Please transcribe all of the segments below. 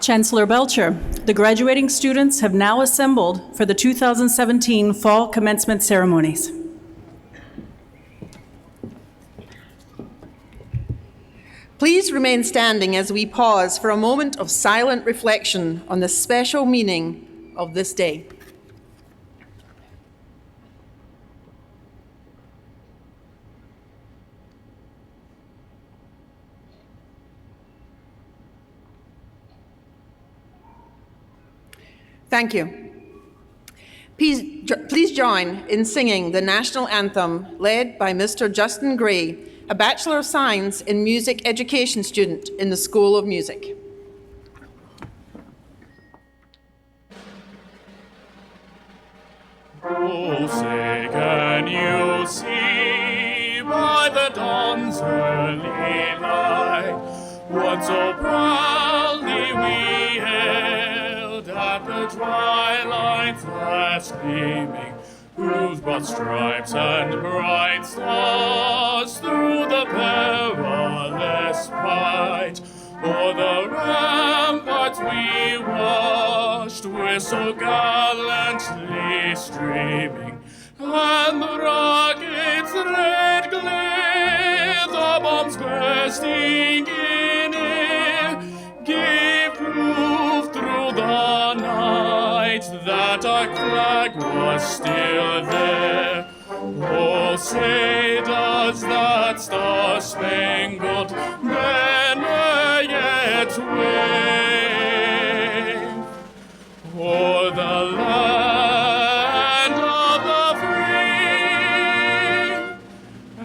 Chancellor Belcher, the graduating students have now assembled for the 2017 Fall Commencement Ceremonies. Please remain standing as we pause for a moment of silent reflection on the special meaning of this day. Thank you. Please join in singing the national anthem led by Mr. Justin Gray, a Bachelor of Science in Music Education student in the School of Music. Oh, say can you see by the dawn's early light what so proudly we hailed at the twilight's last gleaming, whose broad stripes and bright stars through the perilous fight o'er the ramparts we watched were so gallantly streaming, and the rockets' red glare, the bombs bursting in air, gave proof through the night that our flag was still there. Oh, say does that star-spangled banner yet wave o'er the land of the free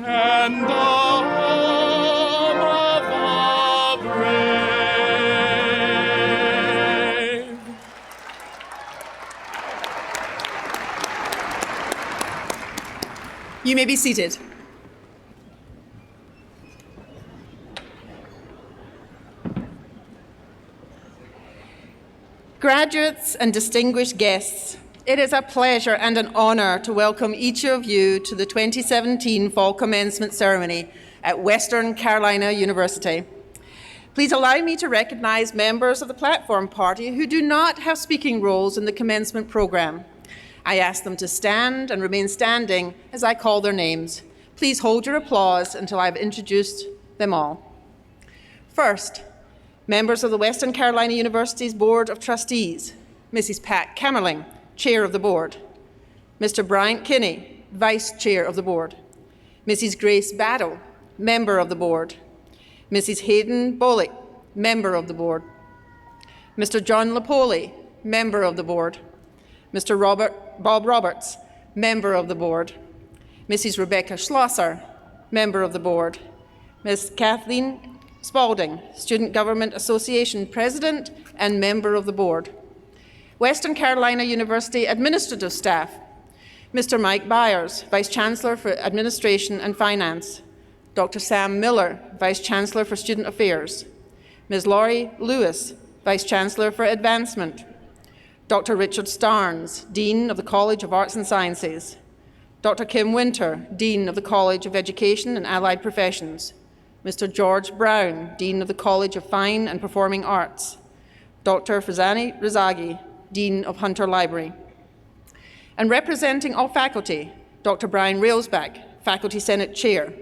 and the home of the brave? You may be seated. Graduates and distinguished guests, it is a pleasure and an honor to welcome each of you to the 2017 Fall Commencement Ceremony at Western Carolina University. Please allow me to recognize members of the Platform Party who do not have speaking roles in the commencement programme. I ask them to stand and remain standing as I call their names. Please hold your applause until I've introduced them all. First, members of the Western Carolina University's Board of Trustees, Mrs. Pat Kamerling, Chair of the Board, Mr. Bryant Kinney, Vice Chair of the Board, Mrs. Grace Battle, Member of the Board, Mrs. Hayden Bolick, Member of the Board, Mr. John Lapoli, Member of the Board, Mr. Bob Roberts, Member of the Board, Mrs. Rebecca Schlosser, Member of the Board, Ms. Kathleen Spalding, Student Government Association President and Member of the Board, Western Carolina University Administrative Staff, Mr. Mike Byers, Vice Chancellor for Administration and Finance, Dr. Sam Miller, Vice Chancellor for Student Affairs, Ms. Laurie Lewis, Vice Chancellor for Advancement, Dr. Richard Starnes, Dean of the College of Arts and Sciences, Dr. Kim Winter, Dean of the College of Education and Allied Professions, Mr. George Brown, Dean of the College of Fine and Performing Arts, Dr. Fazani Rezaghi, Dean of Hunter Library. And representing all faculty, Dr. Brian Railsback, Faculty Senate Chair,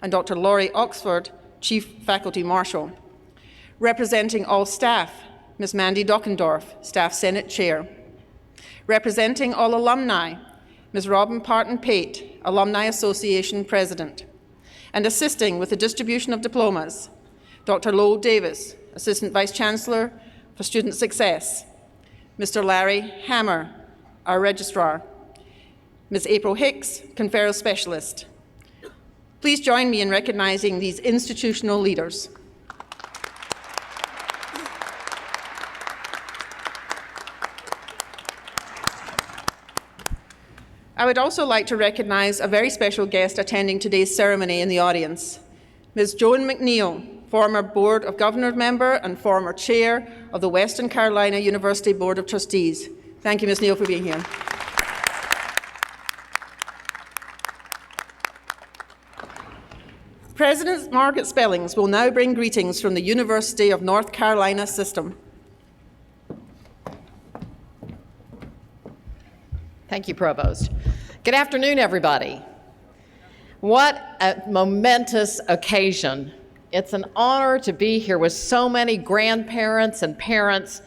and Dr. Laurie Oxford, Chief Faculty Marshal. Representing all staff, Ms. Mandy Dockendorf, Staff Senate Chair. Representing all alumni, Ms. Robin Parton-Pate, Alumni Association President. And assisting with the distribution of diplomas, Dr. Lowell Davis, Assistant Vice Chancellor for Student Success. Mr. Larry Hammer, our Registrar. Ms. April Hicks, Conferral Specialist. Please join me in recognizing these institutional leaders. I would also like to recognize a very special guest attending today's ceremony in the audience, Ms. Joan McNeil, former Board of Governors member and former Chair of the Western Carolina University Board of Trustees. Thank you, Ms. Neal, for being here. President Margaret Spellings will now bring greetings from the University of North Carolina System. Thank you, Provost. Good afternoon, everybody. What a momentous occasion. It's an honor to be here with so many grandparents and parents,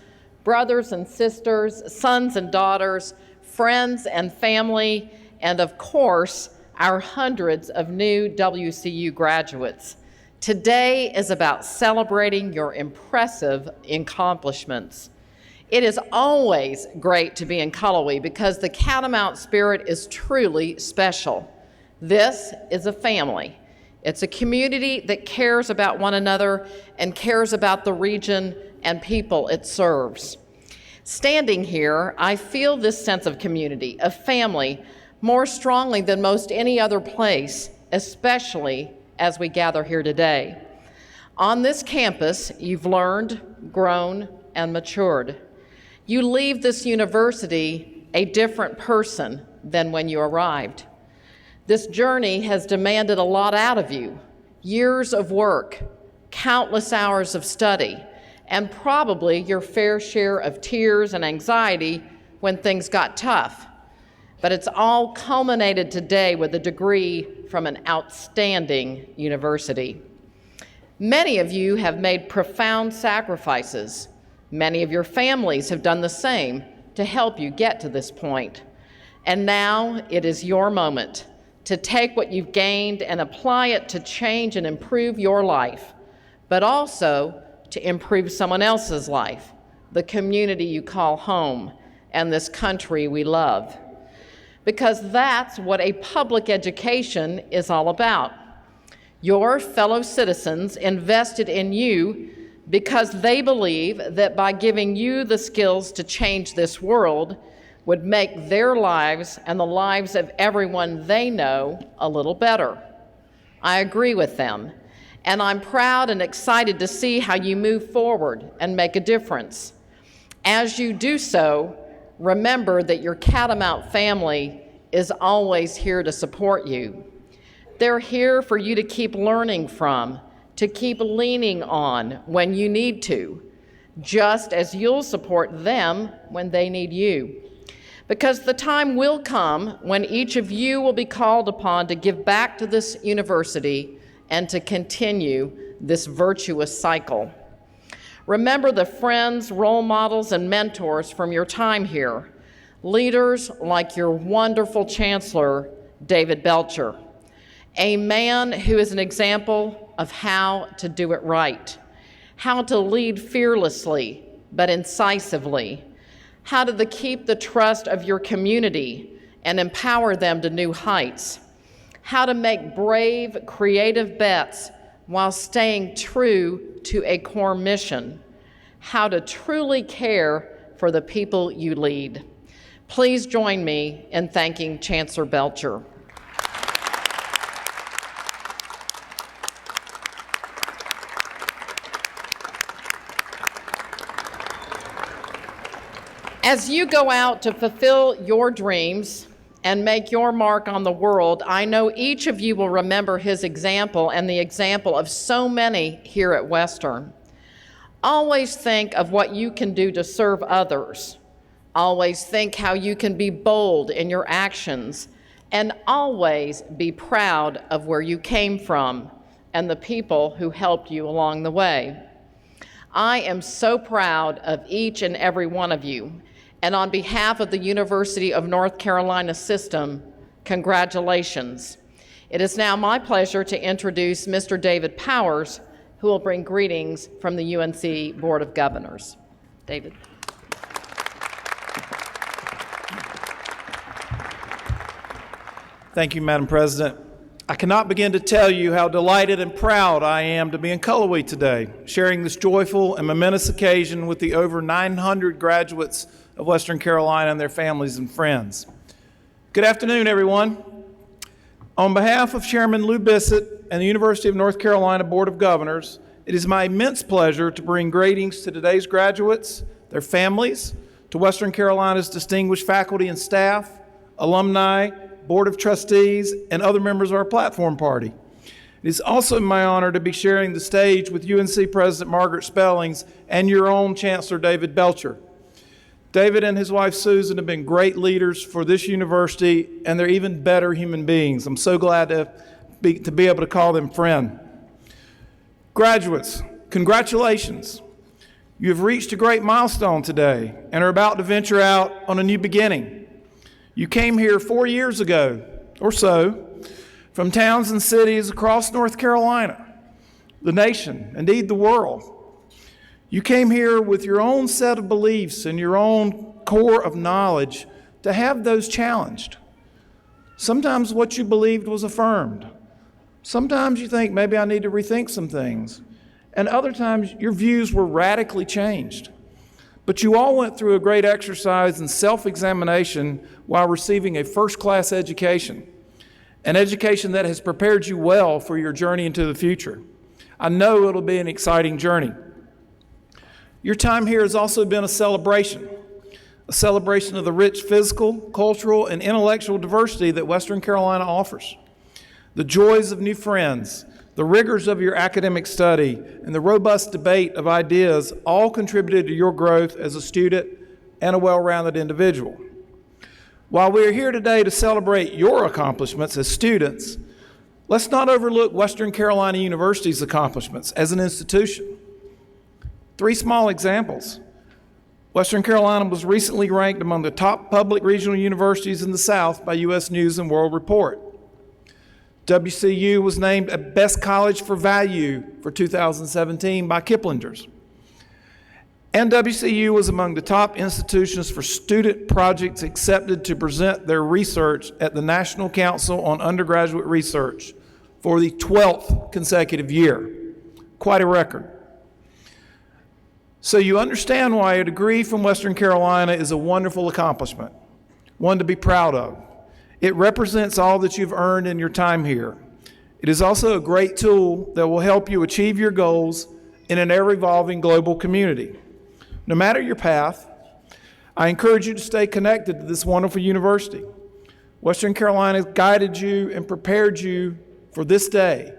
brothers and sisters, sons and daughters, friends and family, and of course, our hundreds of new WCU graduates. Today is about celebrating your impressive accomplishments. It is always great to be in Cullowhee because the Catamount spirit is truly special. This is a family. It's a community that cares about one another and cares about the region and people it serves. Standing here, I feel this sense of community, of family, more strongly than most any other place, especially as we gather here today. On this campus, you've learned, grown, and matured. You leave this university a different person than when you arrived. This journey has demanded a lot out of you, years of work, countless hours of study, and probably your fair share of tears and anxiety when things got tough. But it's all culminated today with a degree from an outstanding university. Many of you have made profound sacrifices. Many of your families have done the same to help you get to this point. And now it is your moment to take what you've gained and apply it to change and improve your life, but also to improve someone else's life, the community you call home, and this country we love. Because that's what a public education is all about. Your fellow citizens invested in you because they believe that by giving you the skills to change this world would make their lives and the lives of everyone they know a little better. I agree with them, and I'm proud and excited to see how you move forward and make a difference. As you do so, remember that your Catamount family is always here to support you. They're here for you to keep learning from, to keep leaning on when you need to, just as you'll support them when they need you. Because the time will come when each of you will be called upon to give back to this university and to continue this virtuous cycle. Remember the friends, role models, and mentors from your time here, leaders like your wonderful Chancellor, David Belcher, a man who is an example of how to do it right, how to lead fearlessly but incisively, how to keep the trust of your community and empower them to new heights, how to make brave, creative bets while staying true to a core mission, how to truly care for the people you lead. Please join me in thanking Chancellor Belcher. As you go out to fulfill your dreams and make your mark on the world, I know each of you will remember his example and the example of so many here at Western. Always think of what you can do to serve others. Always think how you can be bold in your actions, and always be proud of where you came from and the people who helped you along the way. I am so proud of each and every one of you, and on behalf of the University of North Carolina system, congratulations. It is now my pleasure to introduce Mr. David Powers, who will bring greetings from the UNC Board of Governors. David. Thank you, Madam President. I cannot begin to tell you how delighted and proud I am to be in Cullowhee today, sharing this joyful and momentous occasion with the over 900 graduates of Western Carolina and their families and friends. Good afternoon, everyone. On behalf of Chairman Lou Bissett and the University of North Carolina Board of Governors, it is my immense pleasure to bring greetings to today's graduates, their families, to Western Carolina's distinguished faculty and staff, alumni, Board of Trustees, and other members of our platform party. It is also my honor to be sharing the stage with UNC President Margaret Spellings and your own Chancellor David Belcher. David and his wife Susan have been great leaders for this university, and they're even better human beings. I'm so glad to be able to call them friend. Graduates, congratulations. You have reached a great milestone today and are about to venture out on a new beginning. You came here 4 years ago or so from towns and cities across North Carolina, the nation, indeed the world. You came here with your own set of beliefs and your own core of knowledge to have those challenged. Sometimes what you believed was affirmed. Sometimes you think, maybe I need to rethink some things. And other times your views were radically changed. But you all went through a great exercise in self-examination while receiving a first-class education, an education that has prepared you well for your journey into the future. I know it'll be an exciting journey. Your time here has also been a celebration of the rich physical, cultural, and intellectual diversity that Western Carolina offers. The joys of new friends, the rigors of your academic study, and the robust debate of ideas all contributed to your growth as a student and a well-rounded individual. While we are here today to celebrate your accomplishments as students, let's not overlook Western Carolina University's accomplishments as an institution. 3 small examples. Western Carolina was recently ranked among the top public regional universities in the South by U.S. News and World Report. WCU was named a Best College for Value for 2017 by Kiplinger's. And WCU was among the top institutions for student projects accepted to present their research at the National Council on Undergraduate Research for the 12th consecutive year. Quite a record. So you understand why a degree from Western Carolina is a wonderful accomplishment, one to be proud of. It represents all that you've earned in your time here. It is also a great tool that will help you achieve your goals in an ever-evolving global community. No matter your path, I encourage you to stay connected to this wonderful university. Western Carolina has guided you and prepared you for this day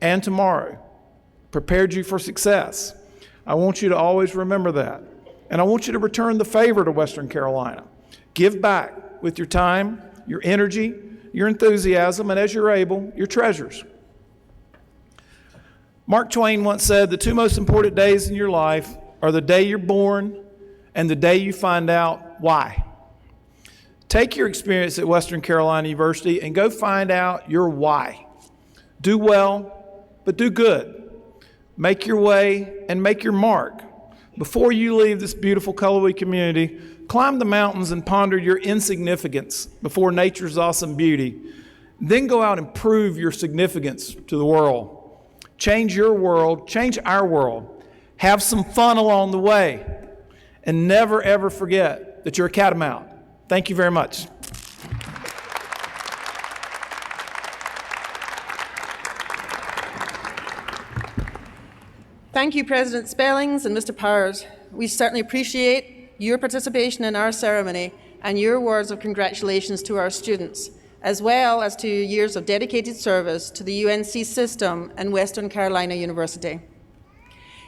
and tomorrow. prepared you for success. I want you to always remember that. And I want you to return the favor to Western Carolina. Give back with your time, your energy, your enthusiasm, and as you're able, your treasures. Mark Twain once said, the two most important days in your life are the day you're born and the day you find out why. Take your experience at Western Carolina University and go find out your why. Do well, but do good. Make your way and make your mark. Before you leave this beautiful Cullowhee community, climb the mountains and ponder your insignificance before nature's awesome beauty. Then go out and prove your significance to the world. Change your world, change our world. Have some fun along the way. And never, ever forget that you're a catamount. Thank you very much. Thank you, President Spellings and Mr. Powers. We certainly appreciate your participation in our ceremony and your words of congratulations to our students, as well as to years of dedicated service to the UNC system and Western Carolina University.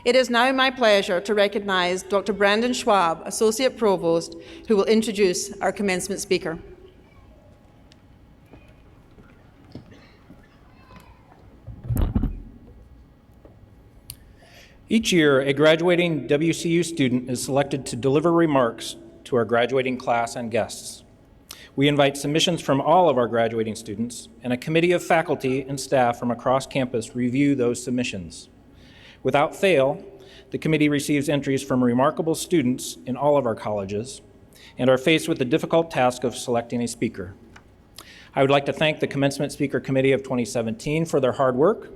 It is now my pleasure to recognize Dr. Brandon Schwab, Associate Provost, who will introduce our commencement speaker. Each year, a graduating WCU student is selected to deliver remarks to our graduating class and guests. We invite submissions from all of our graduating students, and a committee of faculty and staff from across campus review those submissions. Without fail, the committee receives entries from remarkable students in all of our colleges and are faced with the difficult task of selecting a speaker. I would like to thank the Commencement Speaker Committee of 2017 for their hard work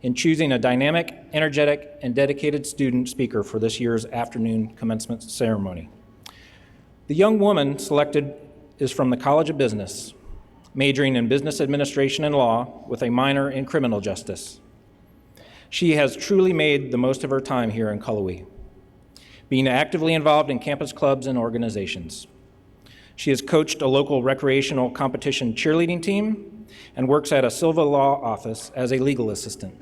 in choosing a dynamic, energetic, and dedicated student speaker for this year's afternoon commencement ceremony. The young woman selected is from the College of Business, majoring in business administration and law with a minor in criminal justice. She has truly made the most of her time here in Cullowhee, being actively involved in campus clubs and organizations. She has coached a local recreational competition cheerleading team and works at a Silva Law office as a legal assistant.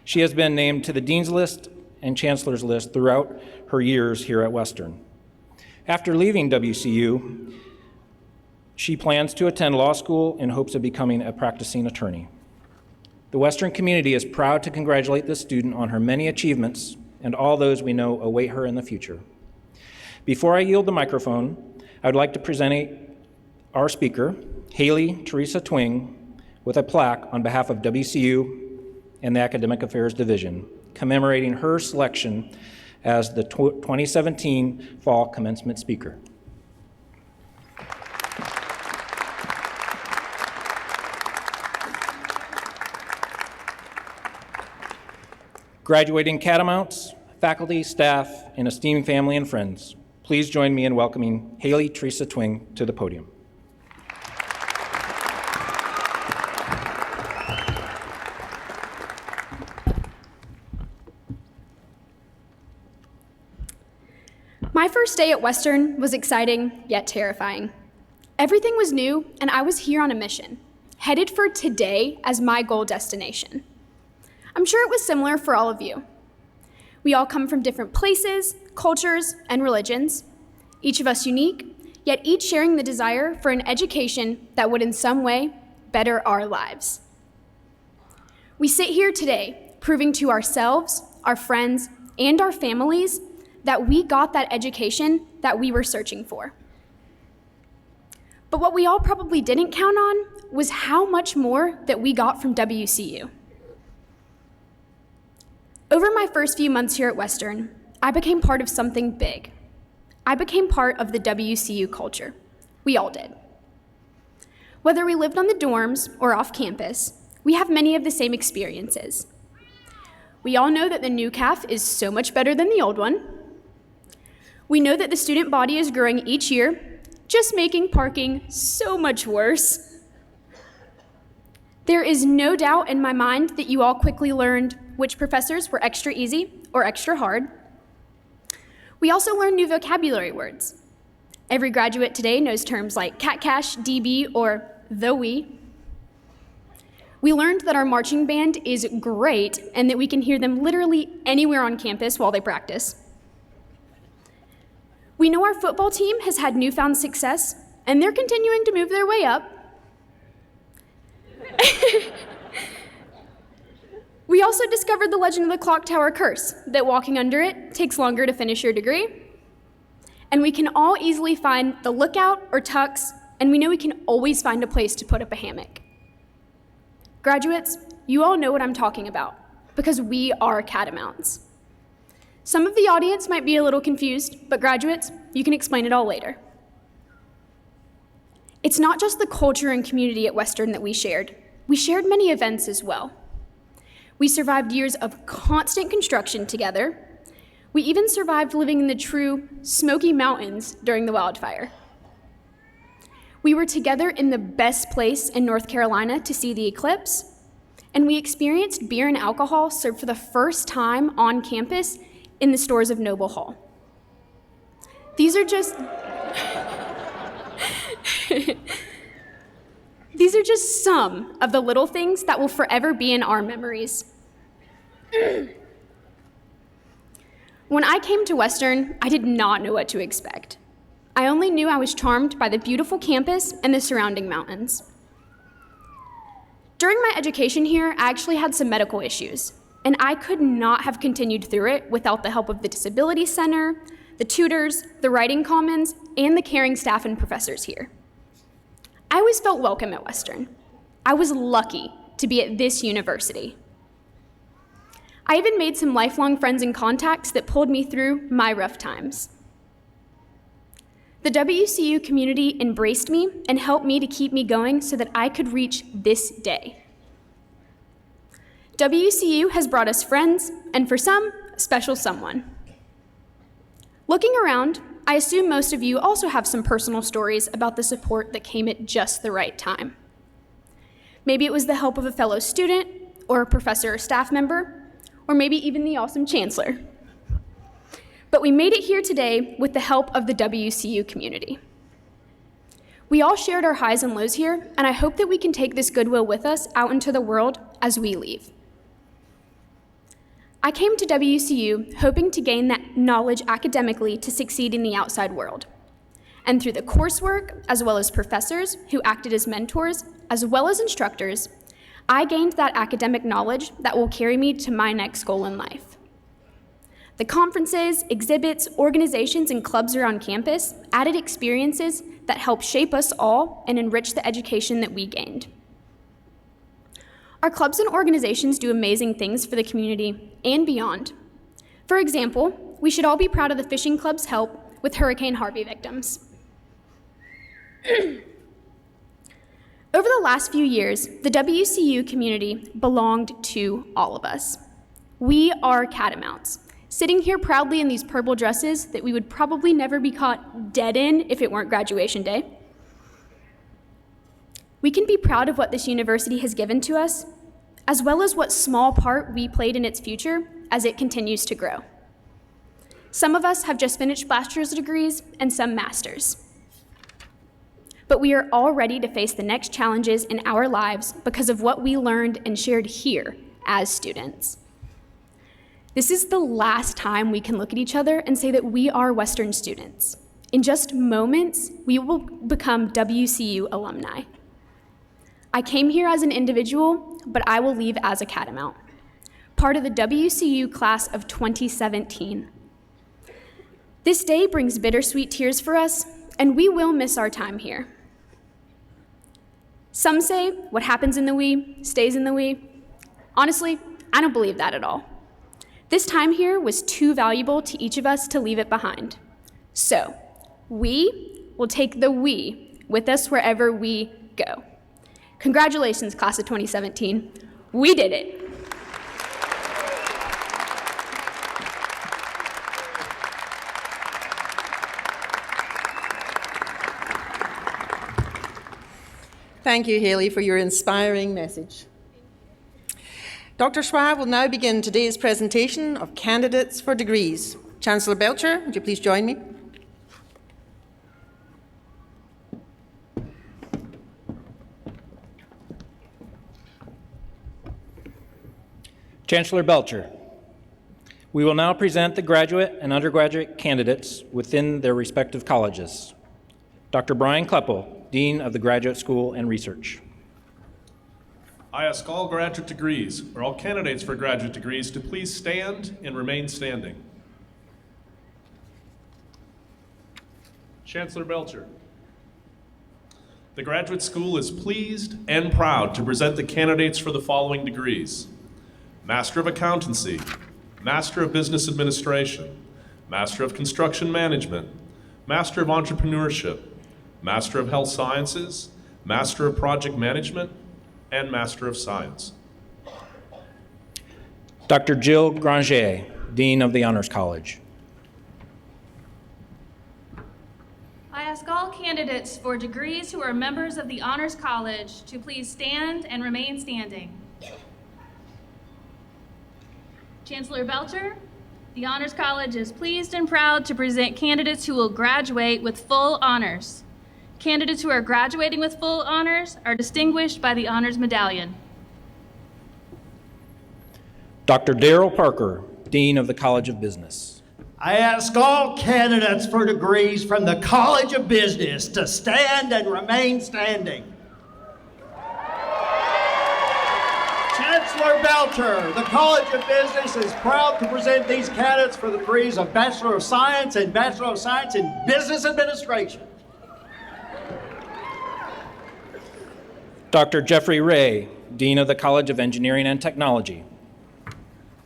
She has been named to the Dean's List and Chancellor's List throughout her years here at Western. After leaving WCU, she plans to attend law school in hopes of becoming a practicing attorney. The Western community is proud to congratulate this student on her many achievements and all those we know await her in the future. Before I yield the microphone, I would like to present our speaker, Haley Teresa Twing, with a plaque on behalf of WCU and the Academic Affairs Division, commemorating her selection as the 2017 Fall Commencement Speaker. Graduating catamounts, faculty, staff, and esteemed family and friends, please join me in welcoming Haley Teresa Twing to the podium. My first day at Western was exciting, yet terrifying. Everything was new, and I was here on a mission, headed for today as my goal destination. I'm sure it was similar for all of you. We all come from different places, cultures, and religions, each of us unique, yet each sharing the desire for an education that would in some way better our lives. We sit here today proving to ourselves, our friends, and our families that we got that education that we were searching for. But what we all probably didn't count on was how much more that we got from WCU. Over my first few months here at Western, I became part of something big. I became part of the WCU culture. We all did. Whether we lived on the dorms or off campus, we have many of the same experiences. We all know that the new CAF is so much better than the old one. We know that the student body is growing each year, just making parking so much worse. There is no doubt in my mind that you all quickly learned which professors were extra easy or extra hard. We also learned new vocabulary words. Every graduate today knows terms like cat cash, DB, or the we. We learned that our marching band is great and that we can hear them literally anywhere on campus while they practice. We know our football team has had newfound success, and they're continuing to move their way up. We also discovered the legend of the clock tower curse, that walking under it takes longer to finish your degree. And we can all easily find the lookout or tux, and we know we can always find a place to put up a hammock. Graduates, you all know what I'm talking about, because we are Catamounts. Some of the audience might be a little confused, but graduates, you can explain it all later. It's not just the culture and community at Western that we shared. We shared many events as well. We survived years of constant construction together. We even survived living in the true Smoky Mountains during the wildfire. We were together in the best place in North Carolina to see the eclipse, and we experienced beer and alcohol served for the first time on campus in the stores of Noble Hall. These are just some of the little things that will forever be in our memories. When I came to Western, I did not know what to expect. I only knew I was charmed by the beautiful campus and the surrounding mountains. During my education here, I actually had some medical issues, and I could not have continued through it without the help of the Disability Center, the tutors, the Writing Commons, and the caring staff and professors here. I always felt welcome at Western. I was lucky to be at this university. I even made some lifelong friends and contacts that pulled me through my rough times. The WCU community embraced me and helped me to keep me going so that I could reach this day. WCU has brought us friends, and for some, a special someone. Looking around, I assume most of you also have some personal stories about the support that came at just the right time. Maybe it was the help of a fellow student, or a professor or staff member, or maybe even the awesome chancellor. But we made it here today with the help of the WCU community. We all shared our highs and lows here, and I hope that we can take this goodwill with us out into the world as we leave. I came to WCU hoping to gain that knowledge academically to succeed in the outside world. And through the coursework, as well as professors who acted as mentors, as well as instructors, I gained that academic knowledge that will carry me to my next goal in life. The conferences, exhibits, organizations, and clubs around campus added experiences that help shape us all and enrich the education that we gained. Our clubs and organizations do amazing things for the community and beyond. For example, we should all be proud of the fishing club's help with Hurricane Harvey victims. Over the last few years, the WCU community belonged to all of us. We are Catamounts, sitting here proudly in these purple dresses that we would probably never be caught dead in if it weren't graduation day. We can be proud of what this university has given to us, as well as what small part we played in its future as it continues to grow. Some of us have just finished bachelor's degrees and some masters. But we are all ready to face the next challenges in our lives because of what we learned and shared here as students. This is the last time we can look at each other and say that we are Western students. In just moments, we will become WCU alumni. I came here as an individual, but I will leave as a Catamount, part of the WCU class of 2017. This day brings bittersweet tears for us, and we will miss our time here. Some say what happens in the we stays in the we. Honestly, I don't believe that at all. This time here was too valuable to each of us to leave it behind. So, we will take the we with us wherever we go. Congratulations, class of 2017. We did it. Thank you, Haley, for your inspiring message. Dr. Schwab will now begin today's presentation of candidates for degrees. Chancellor Belcher, would you please join me? Chancellor Belcher, we will now present the graduate and undergraduate candidates within their respective colleges. Dr. Brian Kleppel, Dean of the Graduate School and Research. I ask all graduate degrees, or all candidates for graduate degrees, to please stand and remain standing. Chancellor Belcher. The Graduate School is pleased and proud to present the candidates for the following degrees: Master of Accountancy, Master of Business Administration, Master of Construction Management, Master of Entrepreneurship, Master of Health Sciences, Master of Project Management, and Master of Science. Dr. Jill Granger, Dean of the Honors College. I ask all candidates for degrees who are members of the Honors College to please stand and remain standing. Chancellor Belcher, the Honors College is pleased and proud to present candidates who will graduate with full honors. Candidates who are graduating with full honors are distinguished by the Honors Medallion. Dr. Darrell Parker, Dean of the College of Business. I ask all candidates for degrees from the College of Business to stand and remain standing. Chancellor Belcher, the College of Business is proud to present these candidates for the degrees of Bachelor of Science and Bachelor of Science in Business Administration. Dr. Jeffrey Ray, Dean of the College of Engineering and Technology.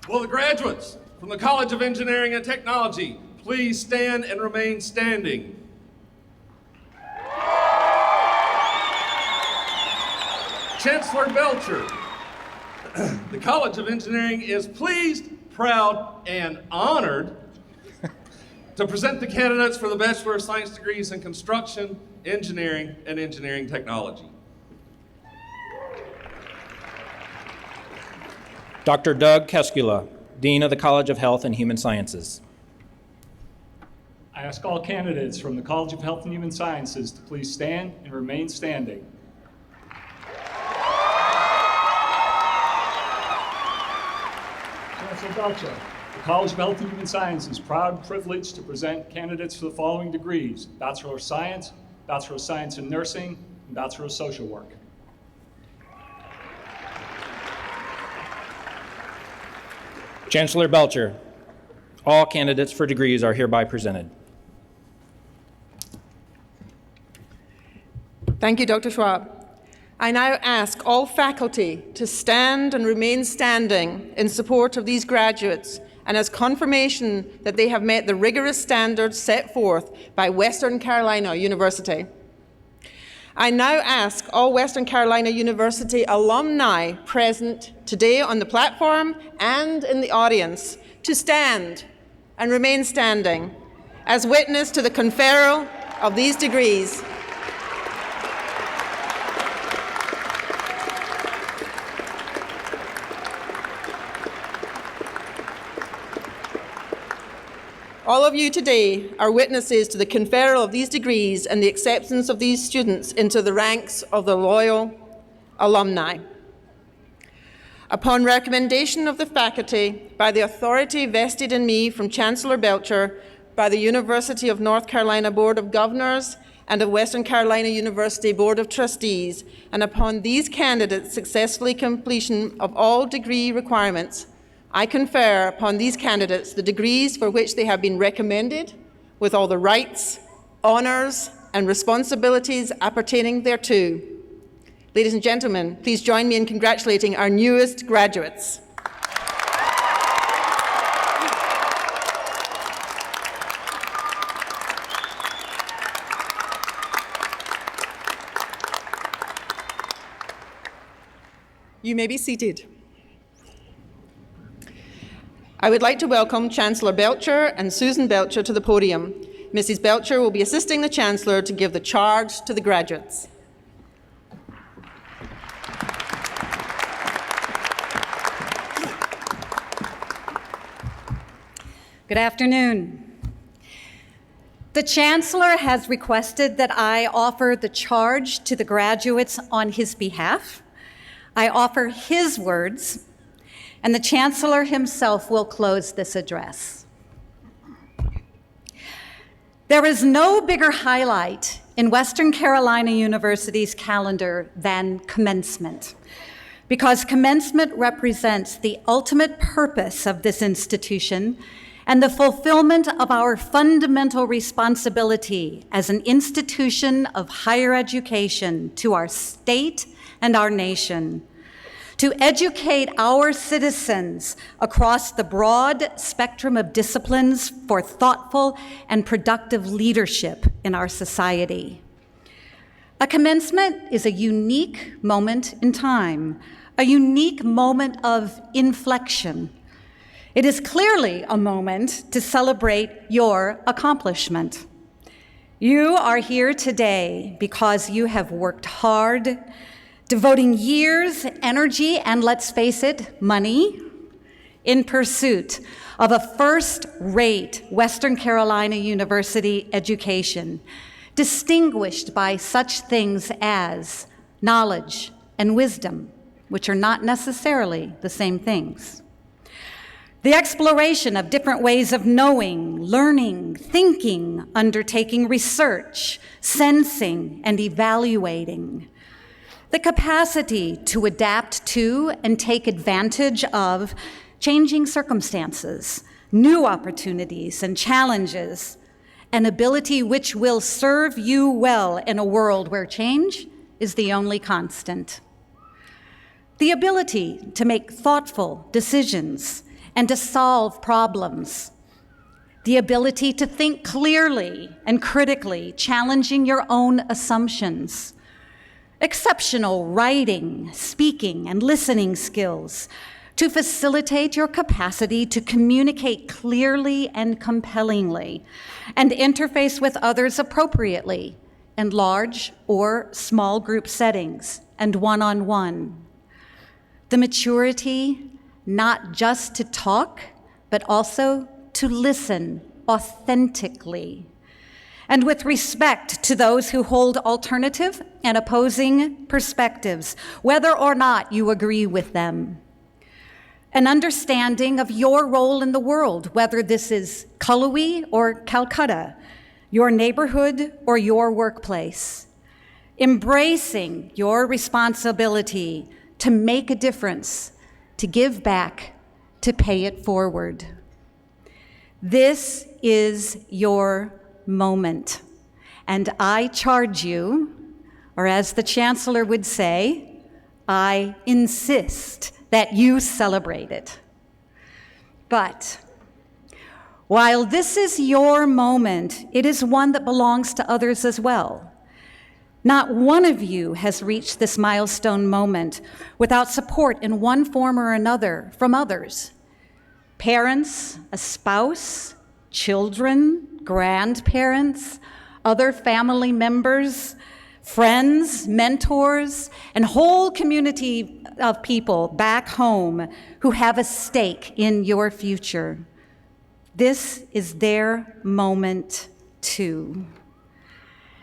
Will the graduates from the College of Engineering and Technology please stand and remain standing? Chancellor Belcher, the College of Engineering is pleased, proud, and honored to present the candidates for the Bachelor of Science degrees in Construction, Engineering, and Engineering Technology. Dr. Doug Keskula, Dean of the College of Health and Human Sciences. I ask all candidates from the College of Health and Human Sciences to please stand and remain standing. Chancellor Belcher, the College of Health and Human Sciences is proud and privileged to present candidates for the following degrees: Bachelor of Science, Bachelor of Science in Nursing, and Bachelor of Social Work. Chancellor Belcher, all candidates for degrees are hereby presented. Thank you, Dr. Schwab. I now ask all faculty to stand and remain standing in support of these graduates and as confirmation that they have met the rigorous standards set forth by Western Carolina University. I now ask all Western Carolina University alumni present today on the platform and in the audience to stand and remain standing as witness to the conferral of these degrees. All of you today are witnesses to the conferral of these degrees and the acceptance of these students into the ranks of the loyal alumni. Upon recommendation of the faculty, by the authority vested in me from Chancellor Belcher, by the University of North Carolina Board of Governors and of Western Carolina University Board of Trustees, and upon these candidates' successfully completion of all degree requirements, I confer upon these candidates the degrees for which they have been recommended, with all the rights, honours, and responsibilities appertaining thereto. Ladies and gentlemen, please join me in congratulating our newest graduates. You may be seated. I would like to welcome Chancellor Belcher and Susan Belcher to the podium. Mrs. Belcher will be assisting the Chancellor to give the charge to the graduates. Good afternoon. The Chancellor has requested that I offer the charge to the graduates on his behalf. I offer his words. and the Chancellor himself will close this address. There is no bigger highlight in Western Carolina University's calendar than commencement, because commencement represents the ultimate purpose of this institution and the fulfillment of our fundamental responsibility as an institution of higher education to our state and our nation, to educate our citizens across the broad spectrum of disciplines for thoughtful and productive leadership in our society. A commencement is a unique moment in time, a unique moment of inflection. It is clearly a moment to celebrate your accomplishment. You are here today because you have worked hard, devoting years, energy, and let's face it, money, in pursuit of a first-rate Western Carolina University education, distinguished by such things as knowledge and wisdom, which are not necessarily the same things. The exploration of different ways of knowing, learning, thinking, undertaking research, sensing, and evaluating. The capacity to adapt to and take advantage of changing circumstances, new opportunities and challenges, an ability which will serve you well in a world where change is the only constant. The ability to make thoughtful decisions and to solve problems. The ability to think clearly and critically, challenging your own assumptions. Exceptional writing, speaking, and listening skills to facilitate your capacity to communicate clearly and compellingly and interface with others appropriately in large or small group settings and one-on-one. The maturity not just to talk, but also to listen authentically and with respect to those who hold alternative and opposing perspectives, whether or not you agree with them. An understanding of your role in the world, whether this is Cullowhee or Calcutta, your neighborhood or your workplace. Embracing your responsibility to make a difference, to give back, to pay it forward. This is your moment, and I charge you, or as the Chancellor would say, I insist that you celebrate it. But while this is your moment, it is one that belongs to others as well. Not one of you has reached this milestone moment without support in one form or another from others. Parents, a spouse, children, grandparents, other family members, friends, mentors, and whole community of people back home who have a stake in your future. This is their moment too.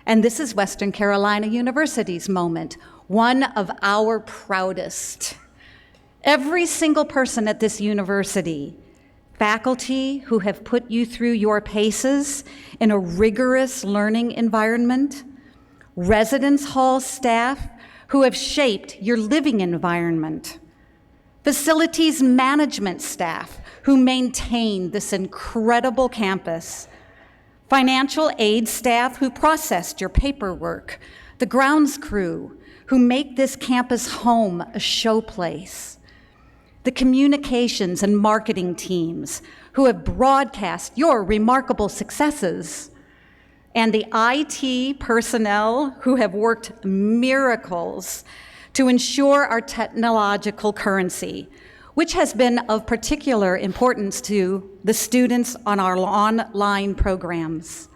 And this is Western Carolina University's moment, one of our proudest. Every single person at this university, faculty who have put you through your paces in a rigorous learning environment, residence hall staff who have shaped your living environment, facilities management staff who maintain this incredible campus, financial aid staff who processed your paperwork, the grounds crew who make this campus home a showplace, the communications and marketing teams who have broadcast your remarkable successes, and the IT personnel who have worked miracles to ensure our technological currency, which has been of particular importance to the students on our online programs.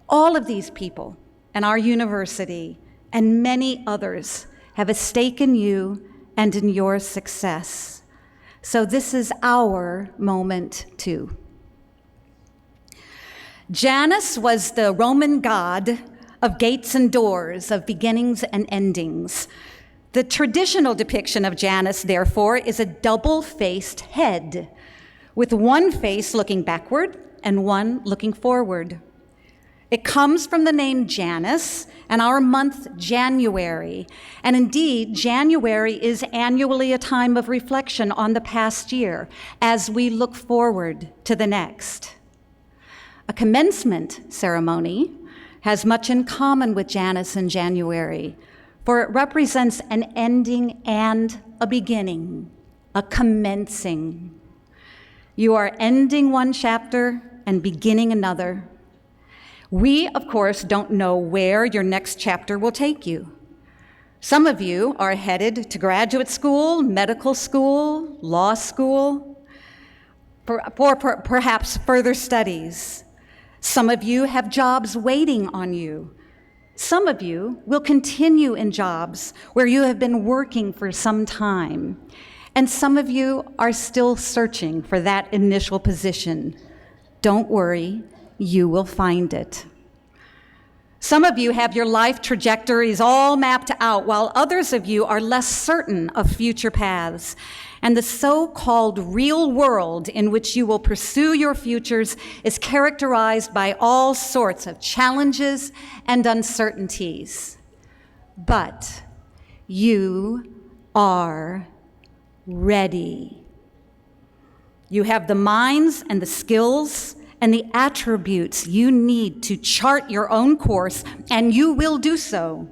All of these people and our university and many others have a stake in you and in your success. So this is our moment too. Janus was the Roman god of gates and doors, of beginnings and endings. The traditional depiction of Janus, therefore, is a double-faced head, with one face looking backward and one looking forward. It comes from the name Janus and our month January. And indeed, January is annually a time of reflection on the past year as we look forward to the next. A commencement ceremony has much in common with Janus and January, for it represents an ending and a beginning, a commencing. You are ending one chapter and beginning another. We, of course, don't know where your next chapter will take you. Some of you are headed to graduate school, medical school, law school, or perhaps further studies. Some of you have jobs waiting on you. Some of you will continue in jobs where you have been working for some time. And some of you are still searching for that initial position. Don't worry, you will find it. Some of you have your life trajectories all mapped out, while others of you are less certain of future paths. And the so-called real world in which you will pursue your futures is characterized by all sorts of challenges and uncertainties. But you are ready. You have the minds and the skills and the attributes you need to chart your own course, and you will do so.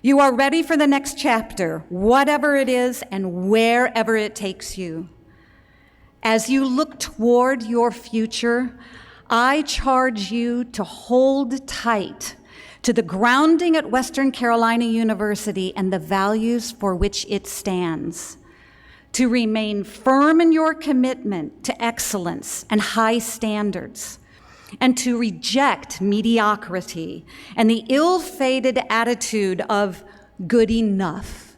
You are ready for the next chapter, whatever it is and wherever it takes you. As you look toward your future, I charge you to hold tight to the grounding at Western Carolina University and the values for which it stands, to remain firm in your commitment to excellence and high standards, and to reject mediocrity and the ill-fated attitude of good enough.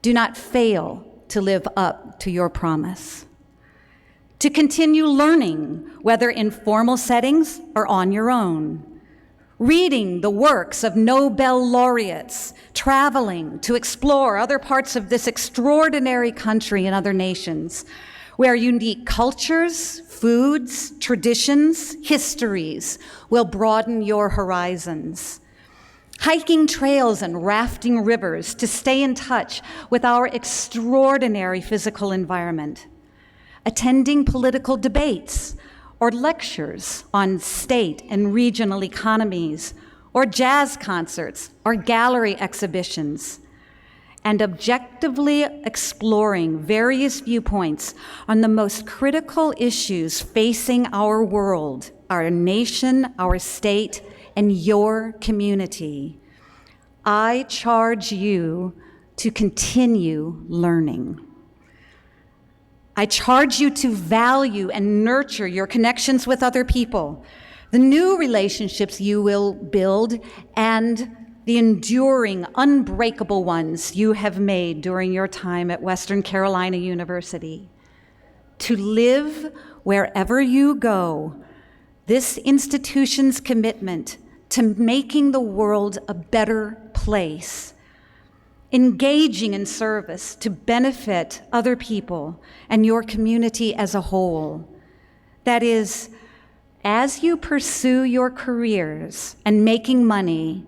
Do not fail to live up to your promise. To continue learning, whether in formal settings or on your own. Reading the works of Nobel laureates, traveling to explore other parts of this extraordinary country and other nations, where unique cultures, foods, traditions, histories will broaden your horizons. Hiking trails and rafting rivers to stay in touch with our extraordinary physical environment. Attending political debates or lectures on state and regional economies, or jazz concerts or gallery exhibitions, and objectively exploring various viewpoints on the most critical issues facing our world, our nation, our state, and your community. I charge you to continue learning. I charge you to value and nurture your connections with other people, the new relationships you will build, and the enduring, unbreakable ones you have made during your time at Western Carolina University. To live wherever you go, this institution's commitment to making the world a better place, engaging in service to benefit other people and your community as a whole. That is, as you pursue your careers and making money,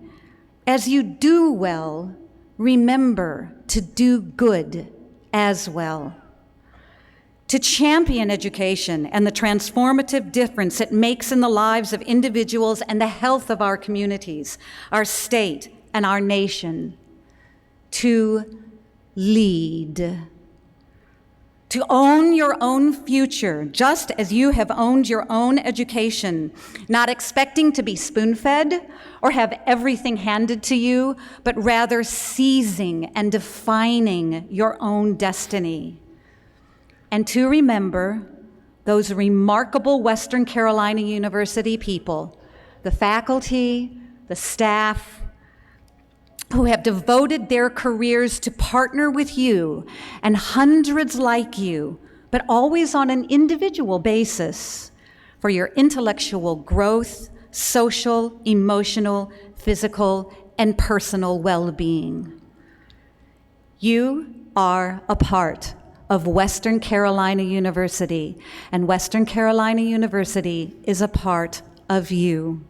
as you do well, remember to do good as well. To champion education and the transformative difference it makes in the lives of individuals and the health of our communities, our state, and our nation. To lead. To own your own future, just as you have owned your own education, not expecting to be spoon-fed or have everything handed to you, but rather seizing and defining your own destiny. And to remember those remarkable Western Carolina University people, the faculty, the staff, who have devoted their careers to partner with you and hundreds like you, but always on an individual basis, for your intellectual growth, social, emotional, physical, and personal well-being. You are a part of Western Carolina University, and Western Carolina University is a part of you.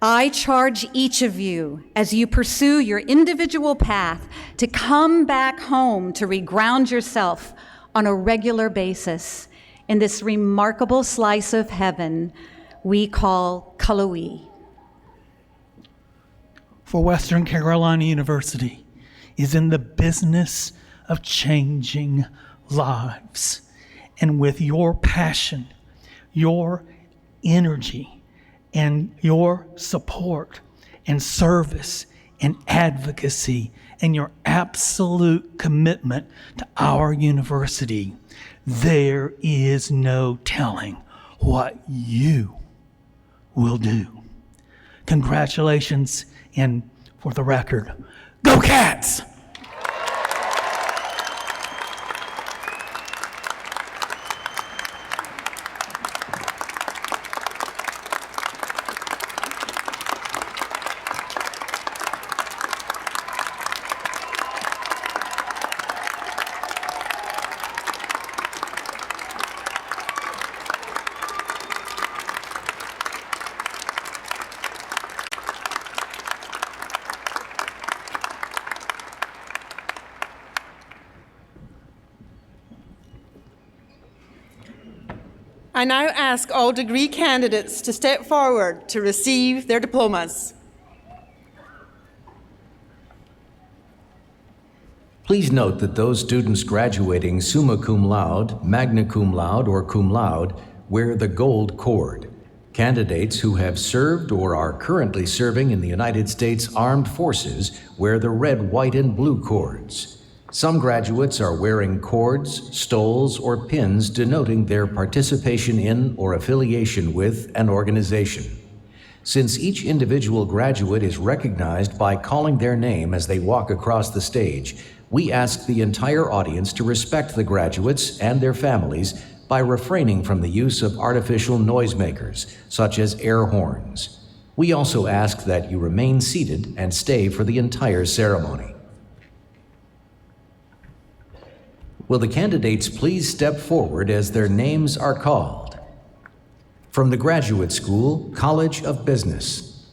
I charge each of you, as you pursue your individual path, to come back home to reground yourself on a regular basis in this remarkable slice of heaven we call Cullowhee. For Western Carolina University is in the business of changing lives. And with your passion, your energy, and your support and service and advocacy and your absolute commitment to our university, there is no telling what you will do. Congratulations, and for the record, go Cats! I now ask all degree candidates to step forward to receive their diplomas. Please note that those students graduating summa cum laude, magna cum laude, or cum laude wear the gold cord. Candidates who have served or are currently serving in the United States Armed Forces wear the red, white, and blue cords. Some graduates are wearing cords, stoles, or pins denoting their participation in or affiliation with an organization. Since each individual graduate is recognized by calling their name as they walk across the stage, we ask the entire audience to respect the graduates and their families by refraining from the use of artificial noisemakers, such as air horns. We also ask that you remain seated and stay for the entire ceremony. Will the candidates please step forward as their names are called? From the Graduate School, College of Business,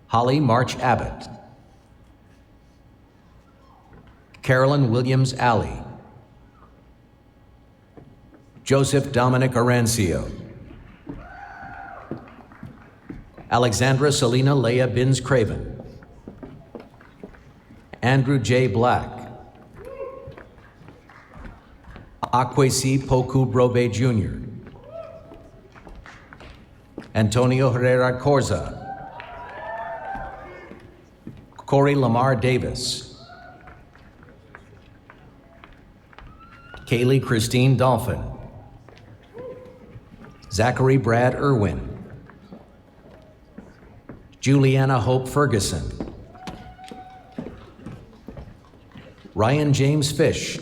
Holly March Abbott, Carolyn Williams Alley, Joseph Dominic Arancio, Alexandra Selena Leah Binns Craven, Andrew J. Black, Akwesi Poku Brobe Jr., Antonio Herrera Corza, Corey Lamar Davis, Kaylee Christine Dolphin, Zachary Brad Irwin, Juliana Hope Ferguson, Ryan James Fish,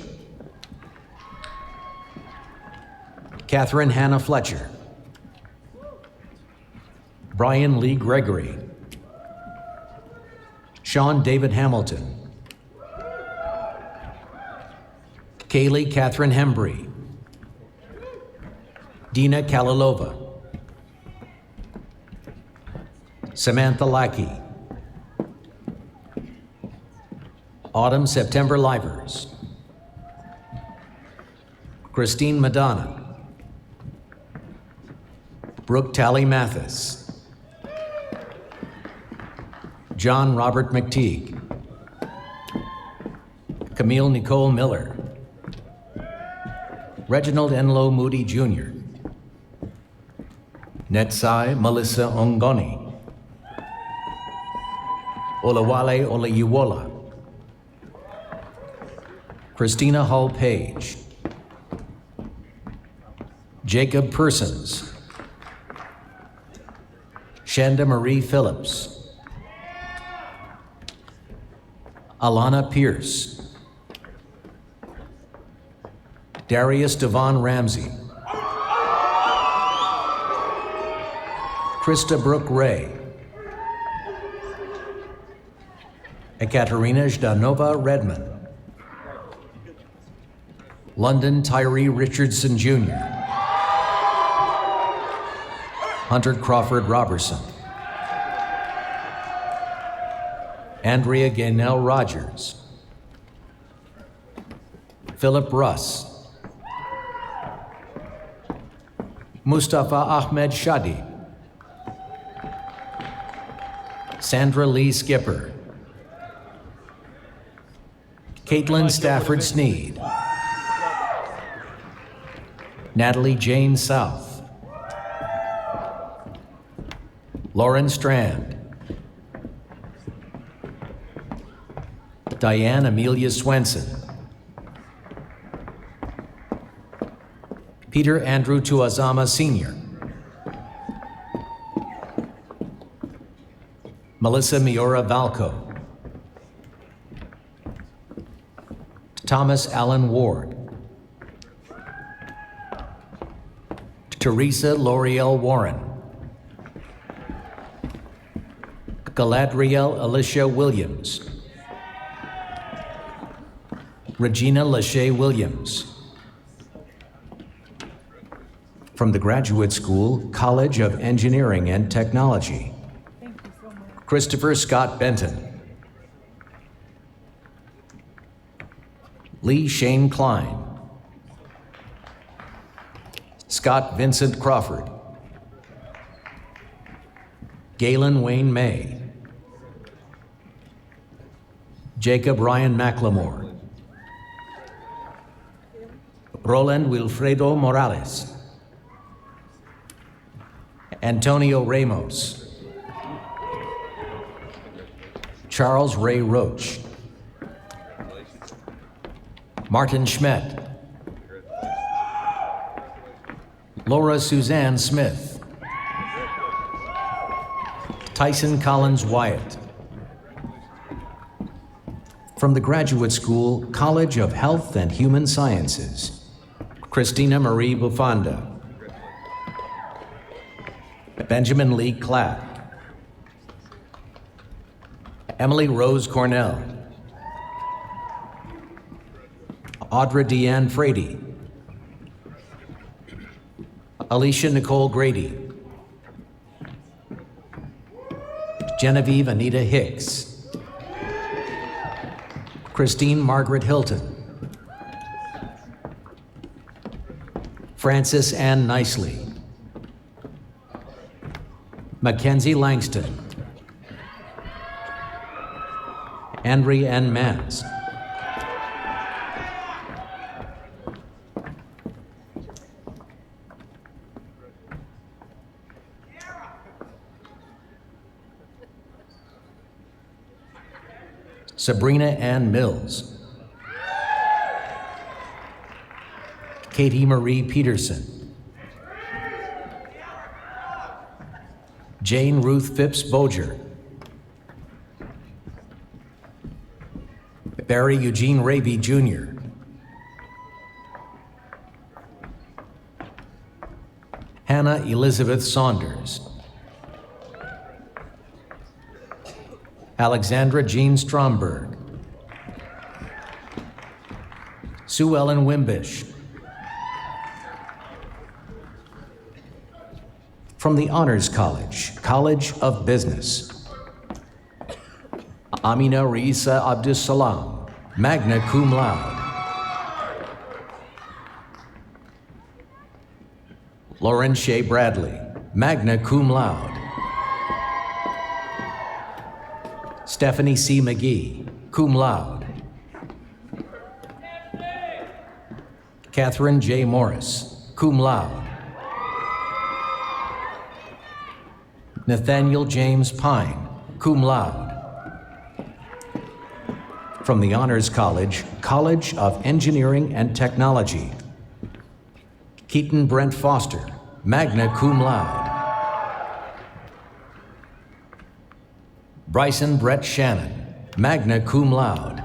Catherine Hannah Fletcher, Brian Lee Gregory, Sean David Hamilton, Kaylee Catherine Hembry, Dina Kalalova, Samantha Lackey, Autumn September Livers, Christine Madonna, Brooke Tally Mathis, John Robert McTeague, Camille Nicole Miller, Reginald Enloe Moody Jr., Netsai Melissa Ongoni, Olawale Olayiwola, Christina Hull Page, Jacob Persons, Shanda Marie Phillips, Alana Pierce, Darius Devon Ramsey, Krista Brooke Ray, Ekaterina Zhdanova Redmond. London Tyree Richardson Jr. Hunter Crawford Robertson. Andrea Gaynell Rogers. Philip Russ. Mustafa Ahmed Shadi. Sandra Lee Skipper. Caitlin Stafford Sneed. Natalie Jane South. Lauren Strand. Diane Amelia Swenson. Peter Andrew Tuazama Sr. Melissa Miura Valco. Thomas Allen Ward. Teresa L'Oreal Warren. Galadriel Alicia Williams. Regina Lachey Williams. From the Graduate School, College of Engineering and Technology, Christopher Scott Benton. Lee Shane Klein. Scott Vincent Crawford. Galen Wayne May. Jacob Ryan McLemore. Roland Wilfredo Morales. Antonio Ramos. Charles Ray Roach. Martin Schmidt. Laura Suzanne Smith. Tyson Collins Wyatt. From the Graduate School, College of Health and Human Sciences, Christina Marie Bufanda. Benjamin Lee Clapp. Emily Rose Cornell. Audra Deanne Frady. Alicia Nicole Grady. Genevieve Anita Hicks. Christine Margaret Hilton. Frances Ann Nicely. Mackenzie Langston. Andrea N. Mans. Sabrina Ann Mills. Katie Marie Peterson. Jane Ruth Phipps Boger. Barry Eugene Raby Jr. Hannah Elizabeth Saunders. Alexandra Jean Stromberg. Sue Ellen Wimbish. From the Honors College, College of Business, Amina Reisa Abdussalam, magna cum laude. Lauren Shea Bradley, magna cum laude. Stephanie C. McGee, cum laude. Catherine J. Morris, cum laude. Nathaniel James Pine, cum laude. From the Honors College, College of Engineering and Technology, Keaton Brent Foster, magna cum laude. Bryson Brett Shannon, magna cum laude.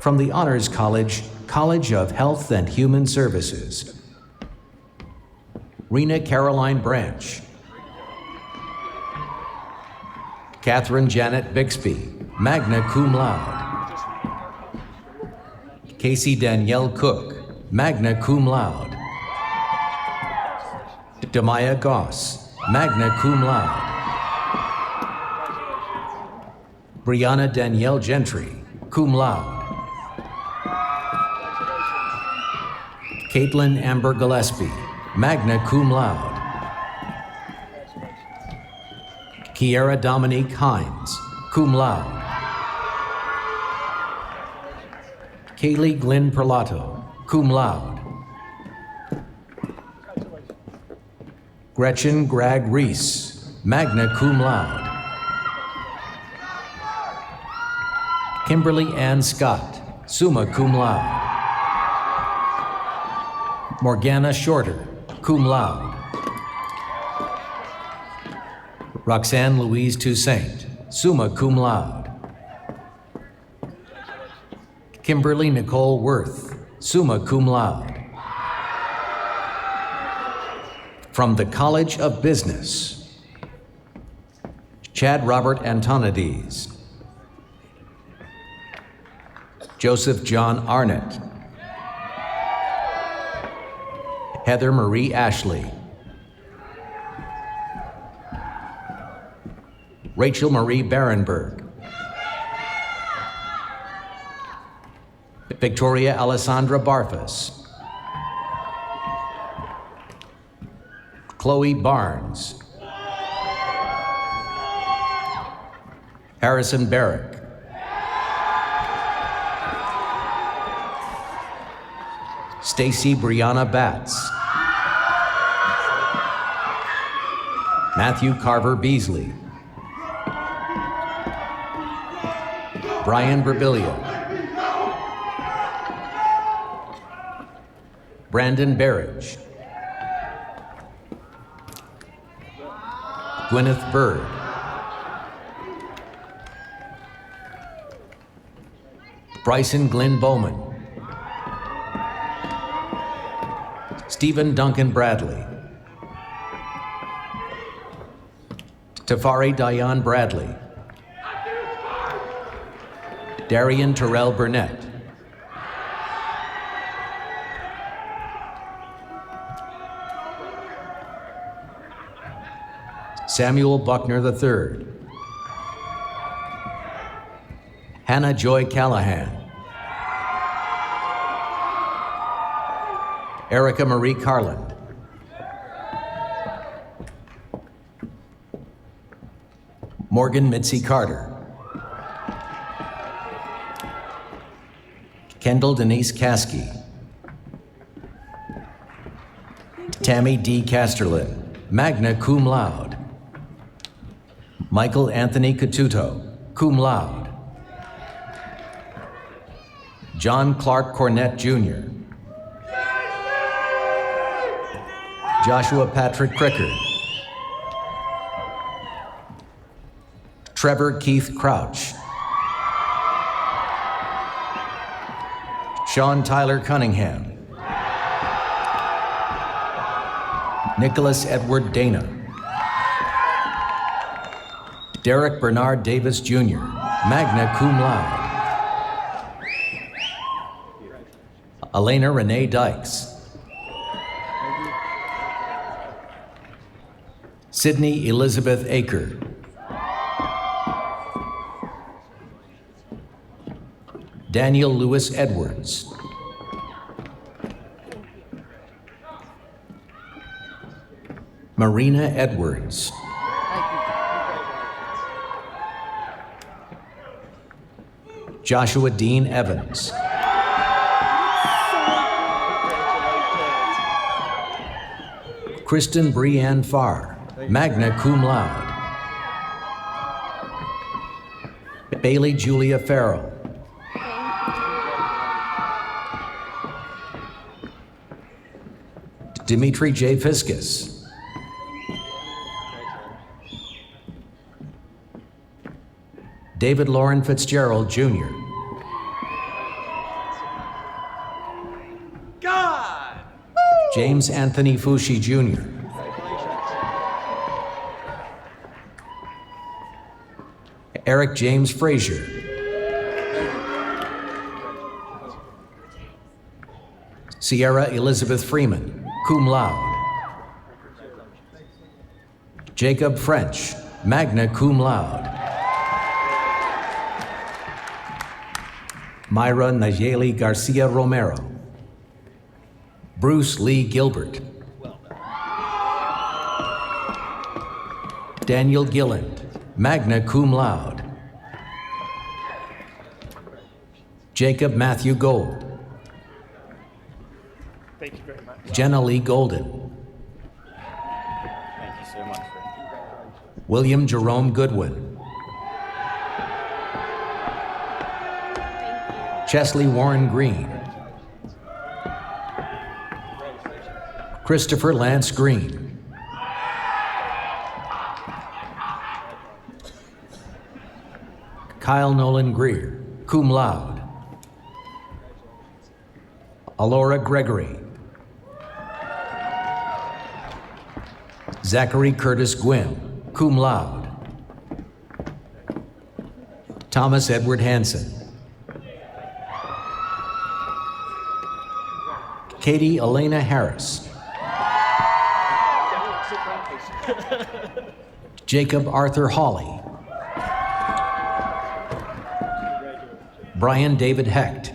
From the Honors College, College of Health and Human Services, Rena Caroline Branch. Catherine Janet Bixby, magna cum laude. Casey Danielle Cook, magna cum laude. Demaya Goss, magna cum laude. Brianna Danielle Gentry, cum laude. Caitlin Amber Gillespie, magna cum laude. Kiera Dominique Hines, cum laude. Kaylee Glenn Perlato, cum laude. Gretchen Greg Reese, magna cum laude. Kimberly Ann Scott, summa cum laude. Morgana Shorter, cum laude. Roxanne Louise Toussaint, summa cum laude. Kimberly Nicole Worth, summa cum laude. From the College of Business, Chad Robert Antonides, Joseph John Arnett, Heather Marie Ashley, Rachel Marie Barenberg, Victoria Alessandra Barfus, Chloe Barnes, Harrison Barrick, Stacy Brianna Batts, Matthew Carver Beasley, Brian Berbilia, Brandon Berridge, Gwyneth Bird, Bryson Glenn Bowman, Stephen Duncan Bradley, Tafari Diane Bradley, Darian Terrell Burnett, Samuel Buckner III, Hannah Joy Callahan, Erica Marie Carland, Morgan Mitzi Carter, Kendall Denise Caskey, Tammy D. Casterlin, magna cum laude. Michael Anthony Catuto, cum laude. John Clark Cornett Jr., Joshua Patrick Crickard, Trevor Keith Crouch, Sean Tyler Cunningham, Nicholas Edward Dana, Derek Bernard Davis Jr., magna cum laude. Elena Renee Dykes, Sydney Elizabeth Aker, Daniel Lewis Edwards, Marina Edwards, Joshua Dean Evans, Kristen Brianne Farr, magna cum laude. Bailey Julia Farrell, Dimitri J. Fiskus, David Lauren Fitzgerald Jr., James Anthony Fushi Jr., Eric James Frazier. Sierra Elizabeth Freeman, cum laude. Jacob French, magna cum laude. Myra Nayeli Garcia Romero. Bruce Lee Gilbert. Daniel Gilland, magna cum laude. Jacob Matthew Gold. Thank you very much. Jenna Lee Golden. Thank you so much. William Jerome Goodwin. Chesley Warren Green. Christopher Lance Green. Kyle Nolan Greer, cum laude. Alora Gregory. Zachary Curtis Gwynn, cum laude. Thomas Edward Hansen. Katie Elena Harris. Jacob Arthur Hawley. Brian David Hecht.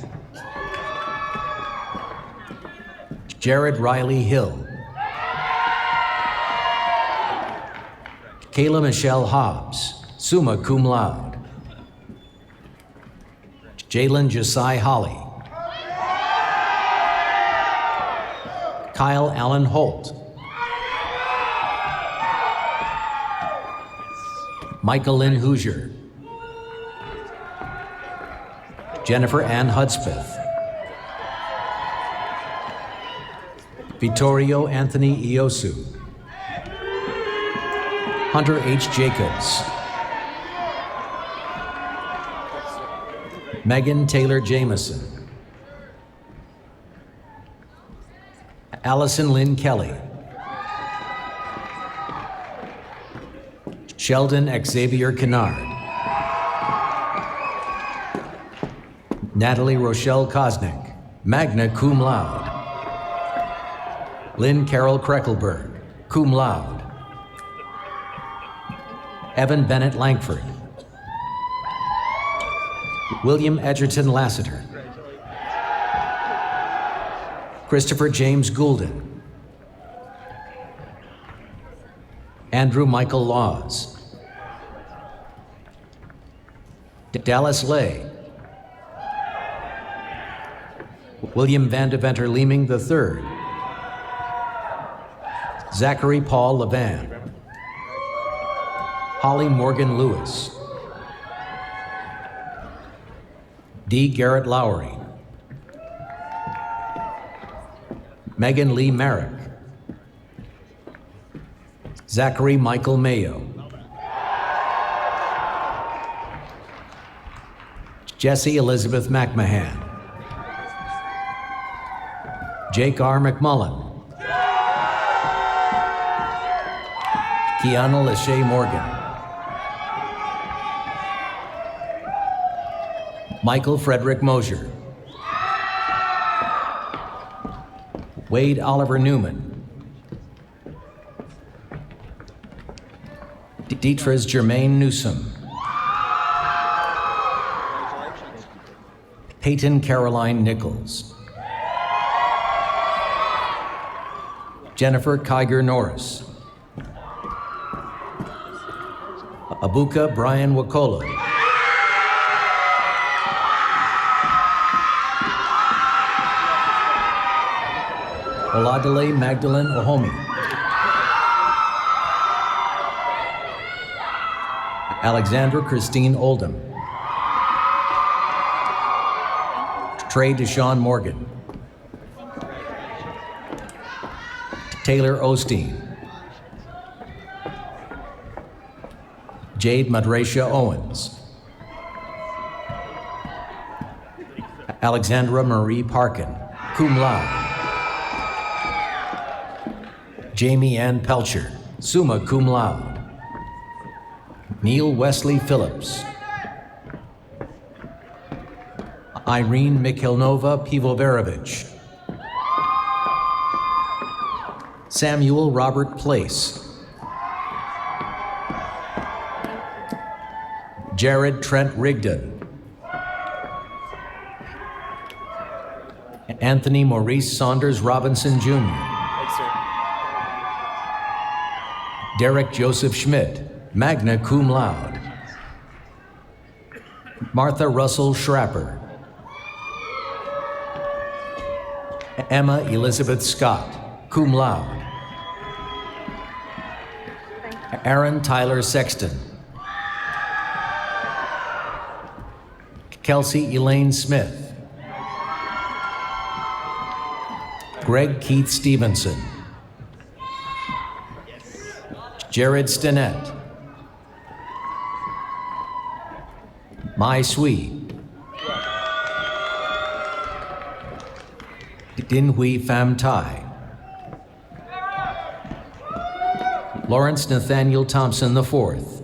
Jared Riley Hill. Kayla Michelle Hobbs, summa cum laude. Jalen Josiah Holly. Kyle Allen Holt. Michael Lynn Hoosier. Jennifer Ann Hudspeth. Vittorio Anthony Iosu. Hunter H. Jacobs. Megan Taylor Jameson. Allison Lynn Kelly. Sheldon Xavier Kennard. Natalie Rochelle Kosnick, magna cum laude. Lynn Carol Kreckelberg, cum laude. Evan Bennett Langford. William Edgerton Lassiter. Christopher James Goulden. Andrew Michael Laws. Dallas Lay. William Van Deventer Leeming III. Zachary Paul Levan. Holly Morgan Lewis. D. Garrett Lowry. Megan Lee Merrick. Zachary Michael Mayo. Jessie Elizabeth McMahon. Jake R. McMullen. Kiana Lachey Morgan. Michael Frederick Mosier. Wade Oliver Newman. Deetra's Jermaine Newsom. Peyton Caroline Nichols. Jennifer Kiger Norris. Abuka Brian Wakola. Oladile Magdalene Ohomi. Alexandra Christine Oldham. Trey Deshaun Morgan. Taylor Osteen. Jade Madrasha Owens. Alexandra Marie Parkin, cum laude. Jamie Ann Pelcher, summa cum laude. Neil Wesley Phillips, Irene Mikhailnova Pivovarovich. Samuel Robert Place. Jared Trent Rigdon. Anthony Maurice Saunders Robinson Jr. Thanks, sir. Derek Joseph Schmidt, magna cum laude. Martha Russell Schrapper. Emma Elizabeth Scott, cum laude. Aaron Tyler Sexton. Kelsey Elaine Smith. Greg Keith Stevenson. Jared Stinnett. Mai Sui. Din Hui Pham Thai. Lawrence Nathaniel Thompson IV.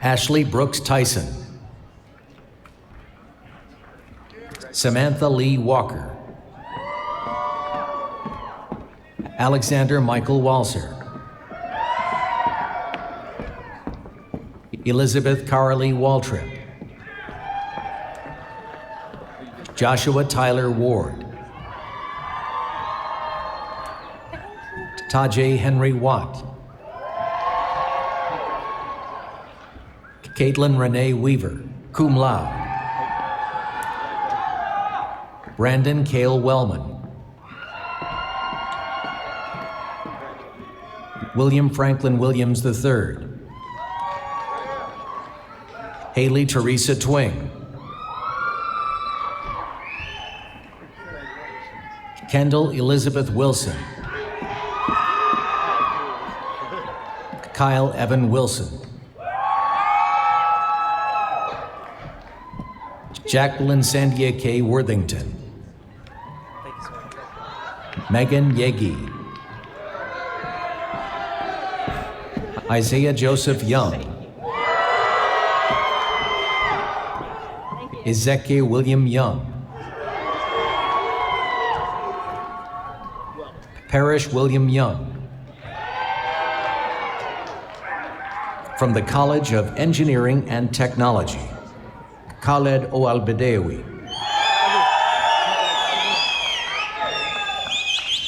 Ashley Brooks Tyson. Samantha Lee Walker. Alexander Michael Walser. Elizabeth Carly Waltrip. Joshua Tyler Ward. Tajay Henry Watt. Caitlin Renee Weaver, cum laude. Brandon Cale Wellman. William Franklin Williams III. Haley Teresa Twing. Kendall Elizabeth Wilson. Kyle Evan Wilson. Jacqueline Sandia K. Worthington. Megan Yegi. Isaiah Joseph Young. Ezekiel William Young. Parrish William Young. From the College of Engineering and Technology, Khaled Oalbedewi.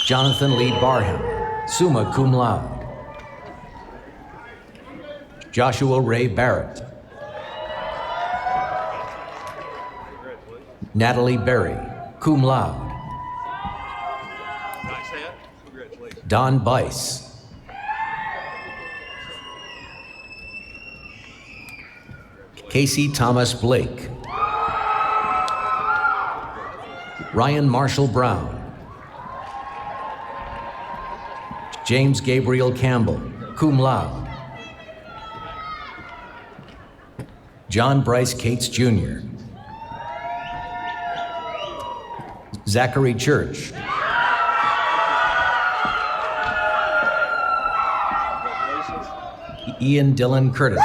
Jonathan Lee Barham, summa cum laude. Joshua Ray Barrett. Natalie Berry, cum laude. Don Bice. Casey Thomas Blake. Ryan Marshall Brown. James Gabriel Campbell, cum laude. John Bryce Cates Jr. Zachary Church. Ian Dylan Curtis.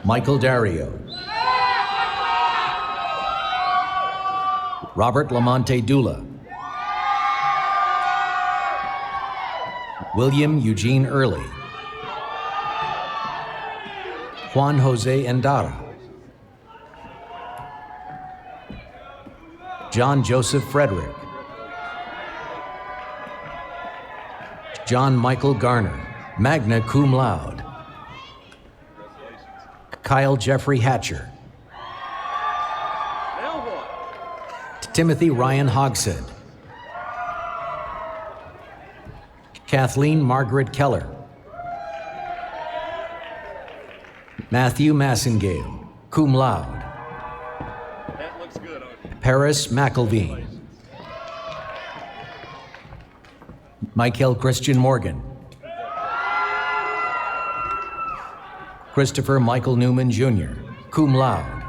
Michael Dario. Robert Lamonte Dula. William Eugene Early. Juan Jose Endara. John Joseph Frederick. John Michael Garner, magna cum laude. Kyle Jeffrey Hatcher. Timothy Ryan Hogshead. Kathleen Margaret Keller. Matthew Massengale, cum laude. Paris McElveen. Michael Christian Morgan. Christopher Michael Newman Jr., cum laude.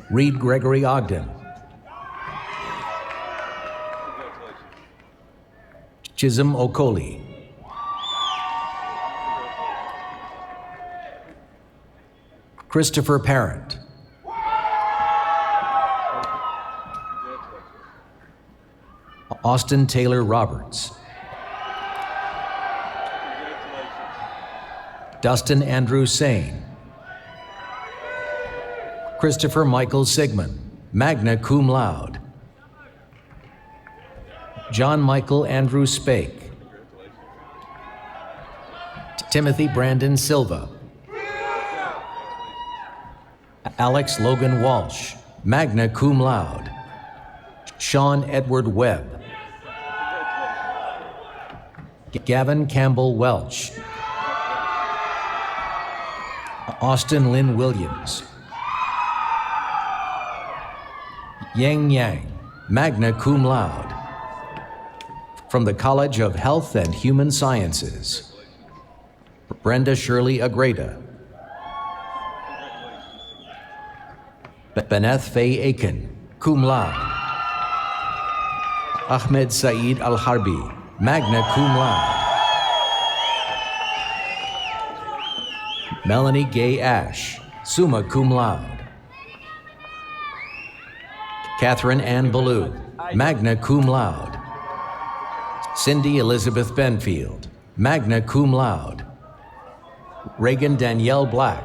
Reed Gregory Ogden. Chisholm Okoli. Christopher Parent. Austin Taylor Roberts. Dustin Andrew Sane. Christopher Michael Sigmund, magna cum laude. John Michael Andrew Spake. Timothy Brandon Silva. Alex Logan Walsh, magna cum laude. Sean Edward Webb. Gavin Campbell Welch. Austin Lynn Williams. Yang Yang, magna cum laude. From the College of Health and Human Sciences, Brenda Shirley Agreda. Beneth Faye Aiken, cum laude. Ahmed Saeed Al-Harbi, magna cum laude. Melanie Gay Ash, summa cum laude. Catherine Ann Ballou, magna cum laude. Cindy Elizabeth Benfield, magna cum laude. Reagan Danielle Black.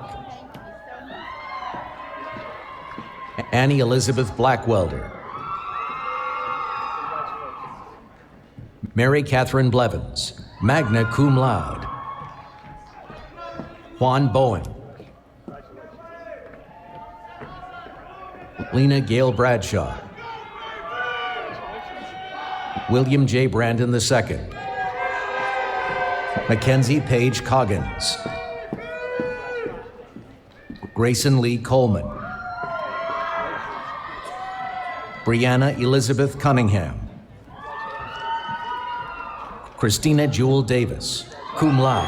Annie Elizabeth Blackwelder. Mary Catherine Blevins, magna cum laude. Juan Bowen. Lena Gail Bradshaw. William J. Brandon II. Mackenzie Paige Coggins. Grayson Lee Coleman. Brianna Elizabeth Cunningham. Christina Jewel Davis, cum laude.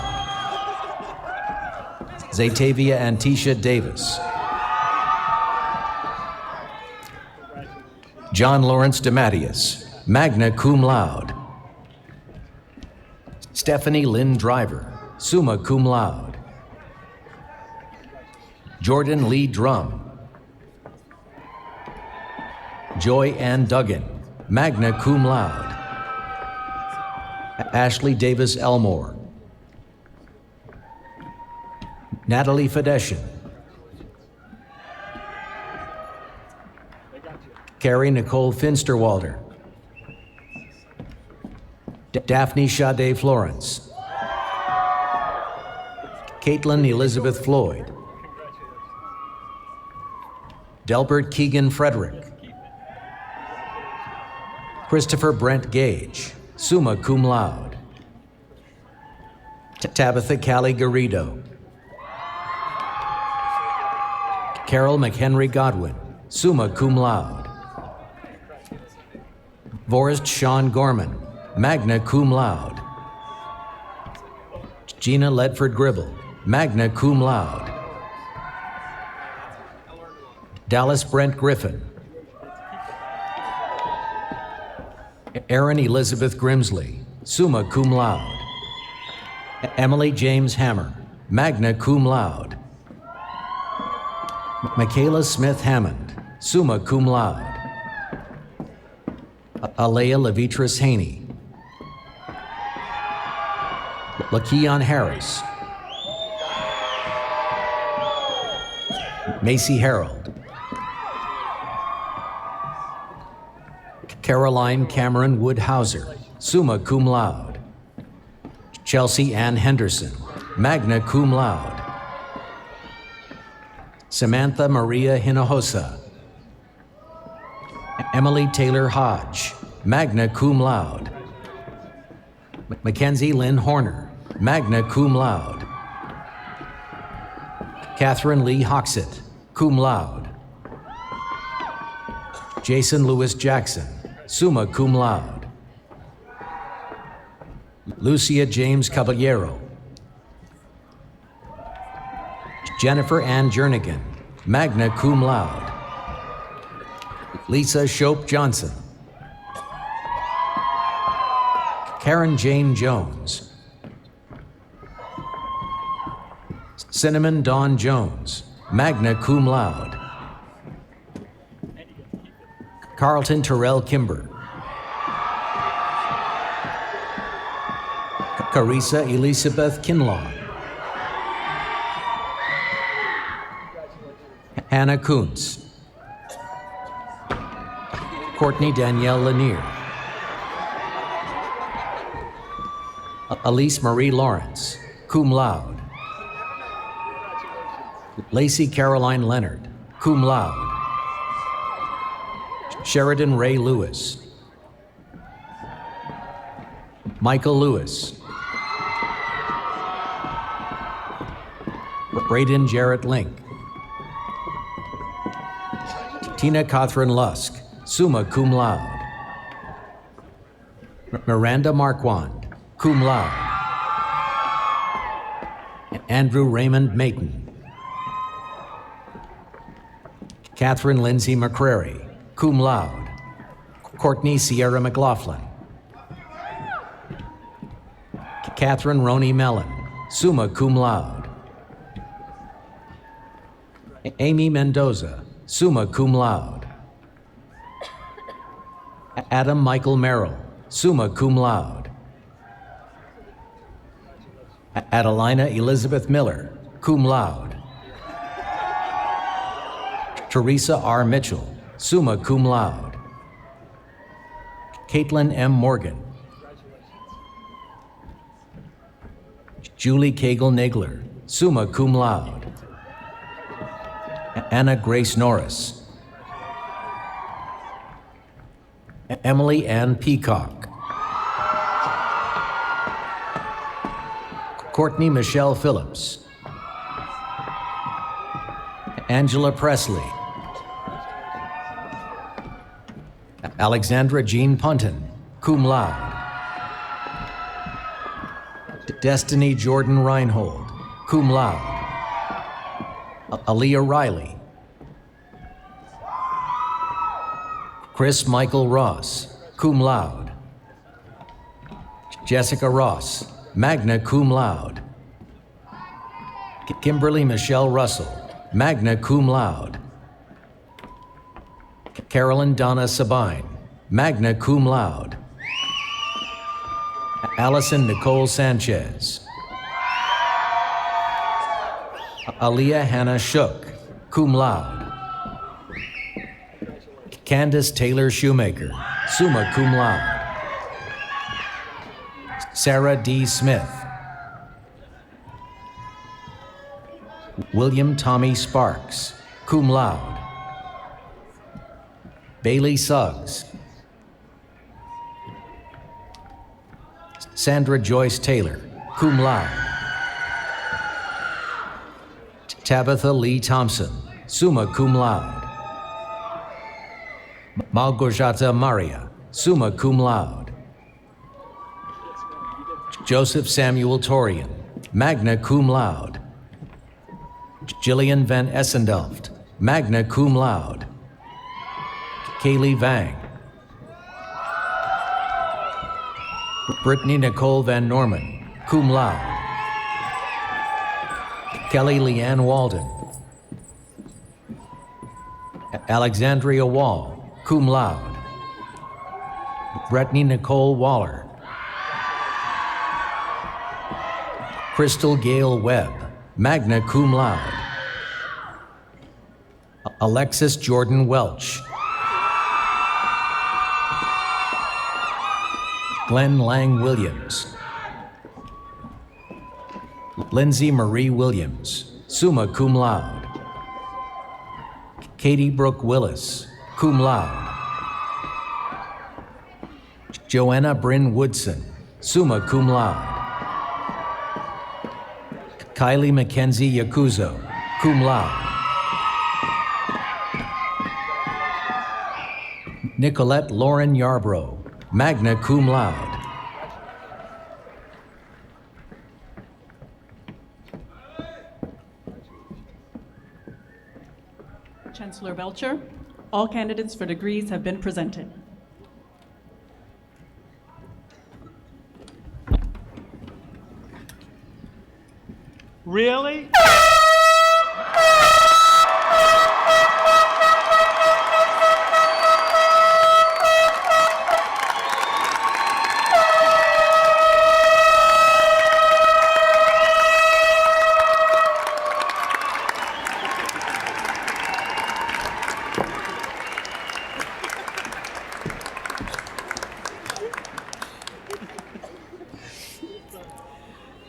Zatavia Antisha Davis. John Lawrence DeMattias, magna cum laude. Stephanie Lynn Driver, summa cum laude. Jordan Lee Drum. Joy Ann Duggan, magna cum laude. Ashley Davis Elmore. Natalie Fedeshin. Carrie Nicole Finsterwalder. Daphne Sade Florence. Caitlin Elizabeth Floyd. Delbert Keegan Frederick. Christopher Brent Gage, summa cum laude. Tabitha Callie Garrido. Carol McHenry Godwin, summa cum laude. Vorist Sean Gorman, magna cum laude. Gina Ledford Gribble, magna cum laude. Dallas Brent Griffin. Erin Elizabeth Grimsley, summa cum laude. Emily James Hammer, magna cum laude. Michaela Smith Hammond, summa cum laude. Alea Levitris Haney. Lakeon Harris. Macy Harold. Caroline Cameron Woodhauser, summa cum laude. Chelsea Ann Henderson, magna cum laude. Samantha Maria Hinojosa. Emily Taylor Hodge, magna cum laude. Mackenzie Lynn Horner, magna cum laude. Catherine Lee Hoxett, cum laude. Jason Lewis Jackson, summa cum laude. Lucia James Caballero. Jennifer Ann Jernigan, magna cum laude. Lisa Shope Johnson. Karen Jane Jones. Cinnamon Dawn Jones, magna cum laude. Carlton Terrell Kimber. Carissa Elizabeth Kinlaw. Hannah Kuntz. Courtney Danielle Lanier. Elise Marie Lawrence, cum laude. Lacey Caroline Leonard, cum laude. Sheridan Ray Lewis. Michael Lewis. Braden Jarrett Link. Tina Catherine Lusk, summa cum laude. Miranda Marquand, cum laude. Andrew Raymond Mayton. Catherine Lindsay McCrary, cum laude. Courtney Sierra McLaughlin. Catherine Roney Mellon, summa cum laude. Amy Mendoza, summa cum laude. Adam Michael Merrill, summa cum laude. Adelina Elizabeth Miller, cum laude. Teresa R. Mitchell, summa cum laude. Caitlin M. Morgan. Julie Cagle Nagler, summa cum laude. Anna Grace Norris. Emily Ann Peacock. Courtney Michelle Phillips. Angela Presley. Alexandra Jean Punton, cum laude. Destiny Jordan Reinhold, cum laude. Aaliyah Riley. Chris Michael Ross, cum laude. Jessica Ross, magna cum laude. Kimberly Michelle Russell, magna cum laude. Carolyn Donna Sabine, magna cum laude. Allison Nicole Sanchez. Aliyah Hannah Shook, cum laude. Candace Taylor Shoemaker, summa cum laude. Sarah D. Smith. William Tommy Sparks, cum laude. Bailey Suggs. Sandra Joyce Taylor, cum laude. Tabitha Lee Thompson, summa cum laude. Malgorzata Maria, summa cum laude. Joseph Samuel Torian, magna cum laude. Jillian Van Essendelft, magna cum laude. Kaylee Vang. Brittany Nicole Van Norman, cum laude. Kelly Leanne Walden. Alexandria Wall, cum laude. Brittany Nicole Waller. Crystal Gale Webb, magna cum laude. Alexis Jordan Welch. Glenn Lang Williams. Lindsay Marie Williams, summa cum laude. Katie Brooke Willis, cum laude. Joanna Bryn Woodson, summa cum laude. Kylie Mackenzie Yakuzo, cum laude. Nicolette Lauren Yarbrough, magna cum laude. Chancellor Belcher, all candidates for degrees have been presented. Really?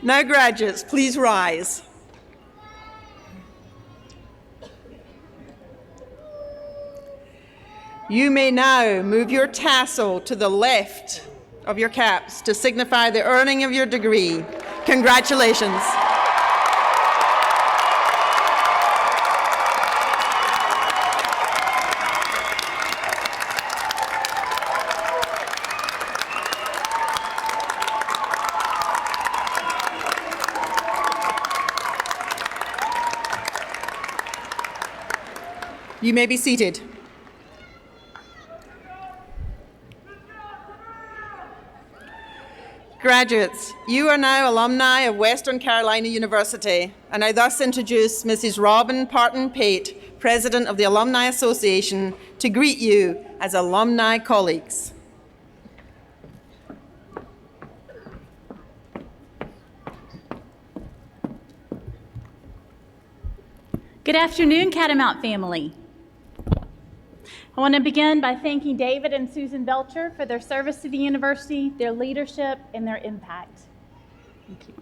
Now, graduates, please rise. You may now move your tassel to the left of your caps to signify the earning of your degree. Congratulations. You may be seated. Graduates, you are now alumni of Western Carolina University, and I thus introduce Mrs. Robin Parton-Pate, President of the Alumni Association, to greet you as alumni colleagues. Good afternoon, Catamount family. I want to begin by thanking David and Susan Belcher for their service to the university, their leadership, and their impact. Thank you.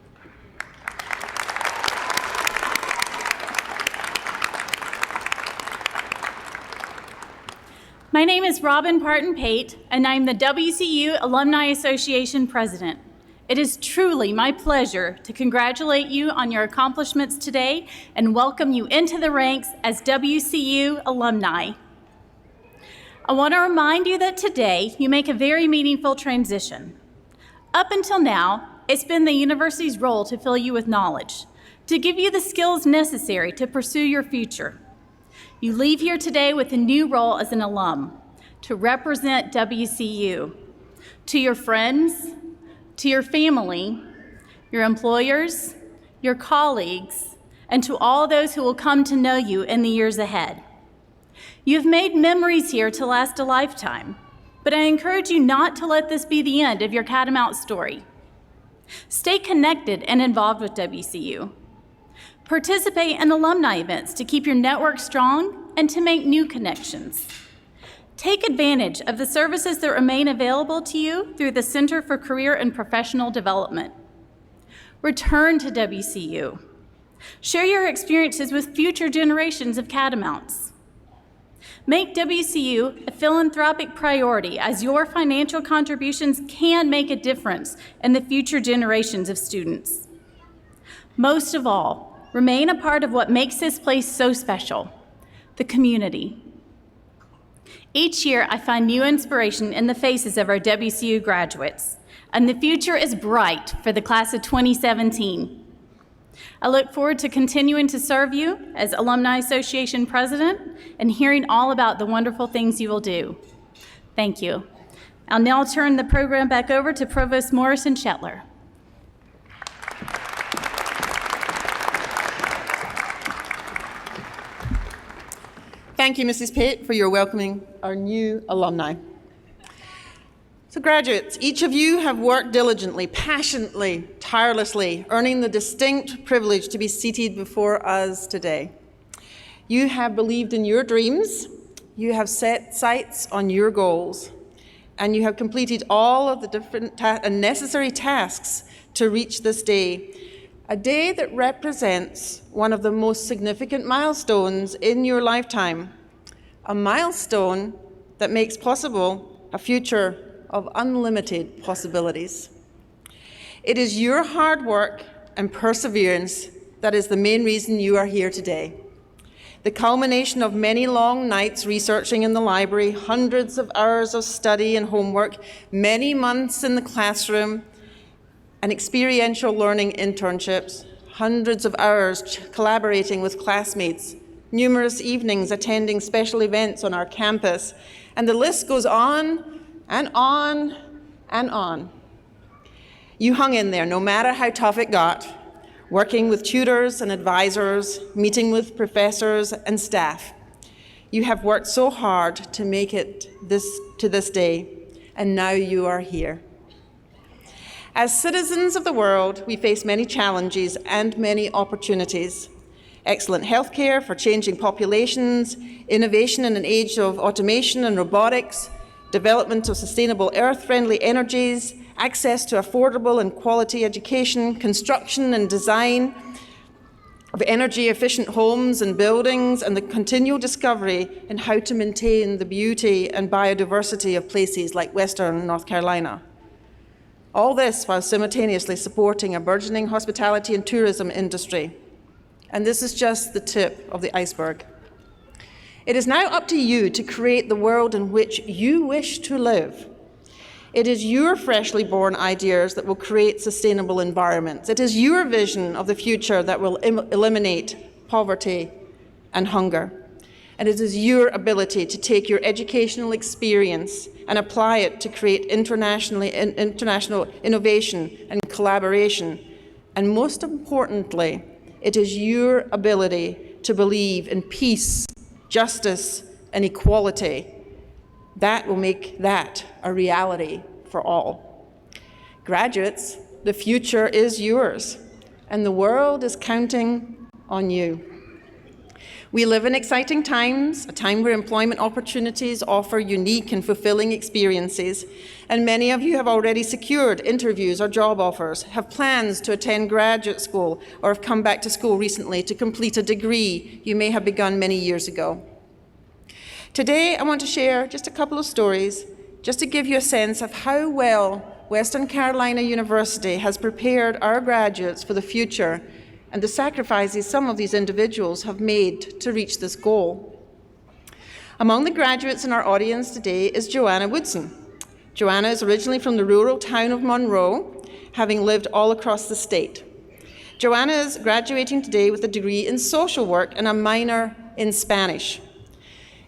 My name is Robin Parton-Pate, and I'm the WCU Alumni Association President. It is truly my pleasure to congratulate you on your accomplishments today and welcome you into the ranks as WCU alumni. I want to remind you that today you make a very meaningful transition. Up until now, it's been the university's role to fill you with knowledge, to give you the skills necessary to pursue your future. You leave here today with a new role as an alum, to represent WCU, to your friends, to your family, your employers, your colleagues, and to all those who will come to know you in the years ahead. You've made memories here to last a lifetime, but I encourage you not to let this be the end of your Catamount story. Stay connected and involved with WCU. Participate in alumni events to keep your network strong and to make new connections. Take advantage of the services that remain available to you through the Center for Career and Professional Development. Return to WCU. Share your experiences with future generations of Catamounts. Make WCU a philanthropic priority, as your financial contributions can make a difference in the future generations of students. Most of all, remain a part of what makes this place so special, the community. Each year, I find new inspiration in the faces of our WCU graduates, and the future is bright for the class of 2017. I look forward to continuing to serve you as Alumni Association President and hearing all about the wonderful things you will do. Thank you. I'll now turn the program back over to Provost Morrison Shetler. Thank you, Mrs. Pate, for your welcoming our new alumni. So graduates, each of you have worked diligently, passionately, tirelessly, earning the distinct privilege to be seated before us today. You have believed in your dreams, you have set sights on your goals, and you have completed all of the different and necessary tasks to reach this day, a day that represents one of the most significant milestones in your lifetime, a milestone that makes possible a future of unlimited possibilities. It is your hard work and perseverance that is the main reason you are here today. The culmination of many long nights researching in the library, hundreds of hours of study and homework, many months in the classroom, and experiential learning internships, hundreds of hours collaborating with classmates, numerous evenings attending special events on our campus, and the list goes on and on and on. You hung in there no matter how tough it got, working with tutors and advisors, meeting with professors and staff. You have worked so hard to make it to this day, and now you are here. As citizens of the world, we face many challenges and many opportunities. Excellent healthcare for changing populations, innovation in an age of automation and robotics, development of sustainable earth-friendly energies, access to affordable and quality education, construction and design of energy-efficient homes and buildings, and the continual discovery in how to maintain the beauty and biodiversity of places like Western North Carolina. All this while simultaneously supporting a burgeoning hospitality and tourism industry. And this is just the tip of the iceberg. It is now up to you to create the world in which you wish to live. It is your freshly born ideas that will create sustainable environments. It is your vision of the future that will eliminate poverty and hunger. And it is your ability to take your educational experience and apply it to create international innovation and collaboration. And most importantly, it is your ability to believe in peace, justice, and equality. That will make that a reality for all. Graduates, the future is yours, and the world is counting on you. We live in exciting times, a time where employment opportunities offer unique and fulfilling experiences, and many of you have already secured interviews or job offers, have plans to attend graduate school, or have come back to school recently to complete a degree you may have begun many years ago. Today, I want to share just a couple of stories, just to give you a sense of how well Western Carolina University has prepared our graduates for the future and the sacrifices some of these individuals have made to reach this goal. Among the graduates in our audience today is Joanna Woodson. Joanna is originally from the rural town of Monroe, having lived all across the state. Joanna is graduating today with a degree in social work and a minor in Spanish.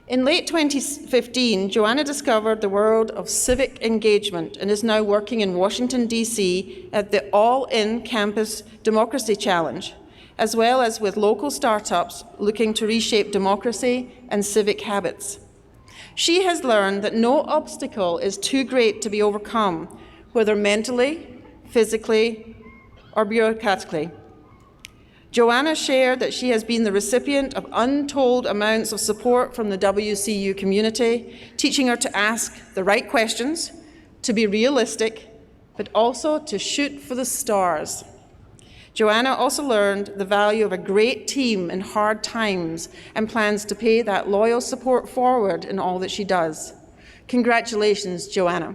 In late 2015, Joanna discovered the world of civic engagement and is now working in Washington, D.C. at the All-In Campus Democracy Challenge, as well as with local startups looking to reshape democracy and civic habits. She has learned that no obstacle is too great to be overcome, whether mentally, physically, or bureaucratically. Joanna shared that she has been the recipient of untold amounts of support from the WCU community, teaching her to ask the right questions, to be realistic, but also to shoot for the stars. Joanna also learned the value of a great team in hard times and plans to pay that loyal support forward in all that she does. Congratulations, Joanna.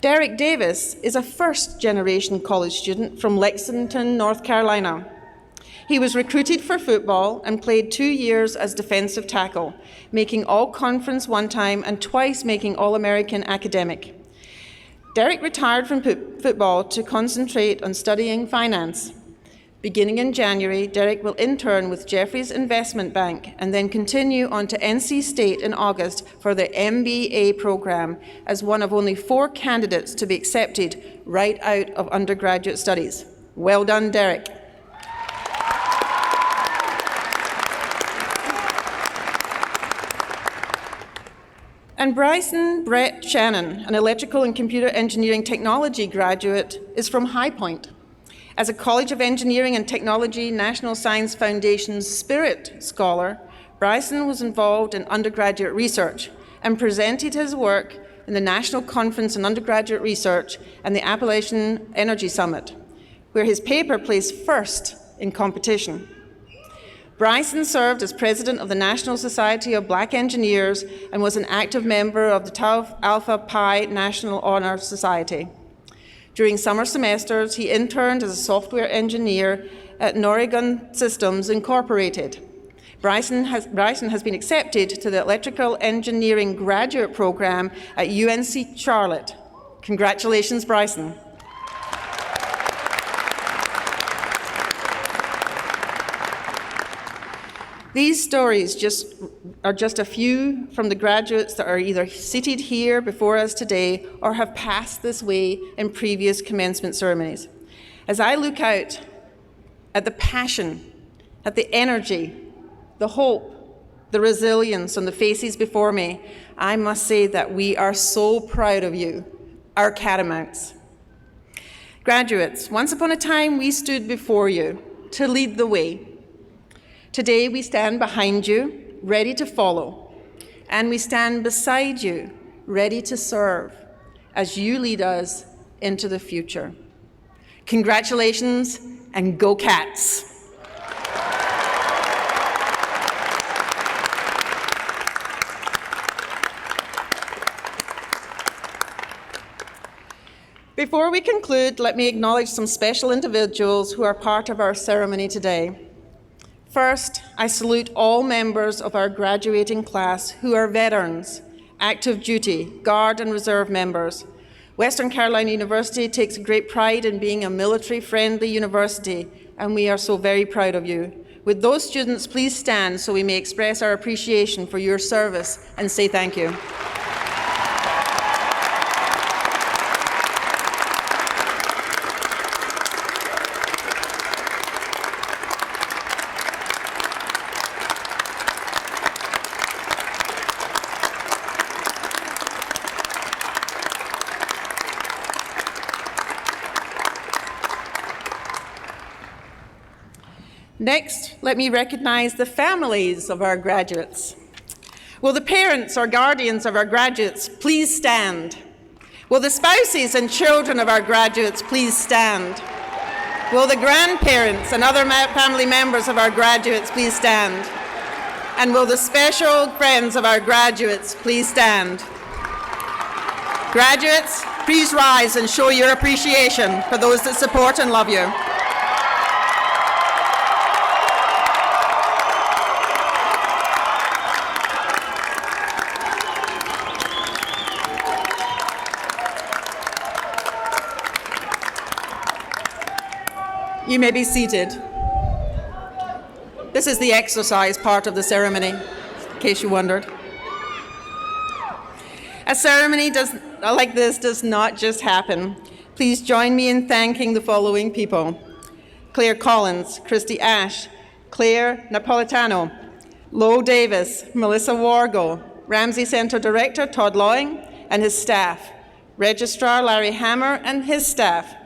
Derek Davis is a first-generation college student from Lexington, North Carolina. He was recruited for football and played 2 years as defensive tackle, making all-conference one time and twice making All-American academic. Derek retired from football to concentrate on studying finance. Beginning in January, Derek will intern with Jefferies Investment Bank and then continue on to NC State in August for the MBA program as one of only 4 candidates to be accepted right out of undergraduate studies. Well done, Derek. And Bryson Brett Shannon, an electrical and computer engineering technology graduate, is from High Point. As a College of Engineering and Technology National Science Foundation's Spirit Scholar, Bryson was involved in undergraduate research and presented his work in the National Conference on Undergraduate Research and the Appalachian Energy Summit, where his paper placed first in competition. Bryson served as president of the National Society of Black Engineers and was an active member of the Tau Alpha Pi National Honor Society. During summer semesters, he interned as a software engineer at Noregon Systems Incorporated. Bryson has been accepted to the Electrical Engineering Graduate Program at UNC Charlotte. Congratulations, Bryson. These stories are just a few from the graduates that are either seated here before us today or have passed this way in previous commencement ceremonies. As I look out at the passion, at the energy, the hope, the resilience on the faces before me, I must say that we are so proud of you, our Catamounts. Graduates, once upon a time we stood before you to lead the way. Today we stand behind you ready to follow. And we stand beside you, ready to serve, as you lead us into the future. Congratulations, and go Cats! Before we conclude, let me acknowledge some special individuals who are part of our ceremony today. First, I salute all members of our graduating class who are veterans, active duty, Guard and Reserve members. Western Carolina University takes great pride in being a military-friendly university, and we are so very proud of you. Would those students please stand so we may express our appreciation for your service and say thank you. Next, let me recognize the families of our graduates. Will the parents or guardians of our graduates please stand? Will the spouses and children of our graduates please stand? Will the grandparents and other family members of our graduates please stand? And will the special friends of our graduates please stand? Graduates, please rise and show your appreciation for those that support and love you. You may be seated. This is the exercise part of the ceremony, in case you wondered. A ceremony like this does not just happen. Please join me in thanking the following people: Claire Collins, Christy Ash, Claire Napolitano, Lo Davis, Melissa Wargo, Ramsey Center Director Todd Lawing and his staff, Registrar Larry Hammer and his staff,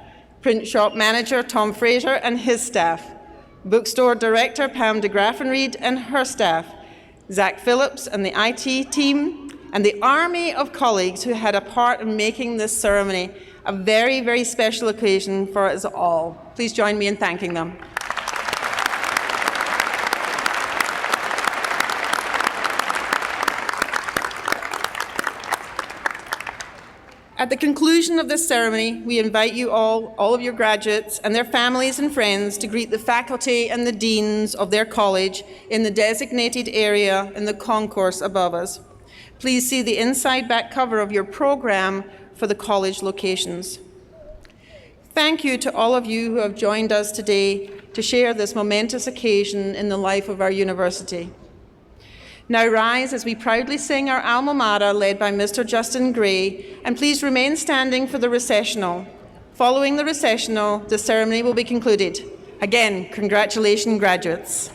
Print Shop Manager Tom Fraser and his staff, Bookstore Director Pam de Graffenried and her staff, Zach Phillips and the IT team, and the army of colleagues who had a part in making this ceremony a very, very special occasion for us all. Please join me in thanking them. At the conclusion of this ceremony, we invite you all of your graduates and their families and friends to greet the faculty and the deans of their college in the designated area in the concourse above us. Please see the inside back cover of your program for the college locations. Thank you to all of you who have joined us today to share this momentous occasion in the life of our university. Now rise as we proudly sing our alma mater led by Mr. Justin Gray, and please remain standing for the recessional. Following the recessional, the ceremony will be concluded. Again, congratulations, graduates.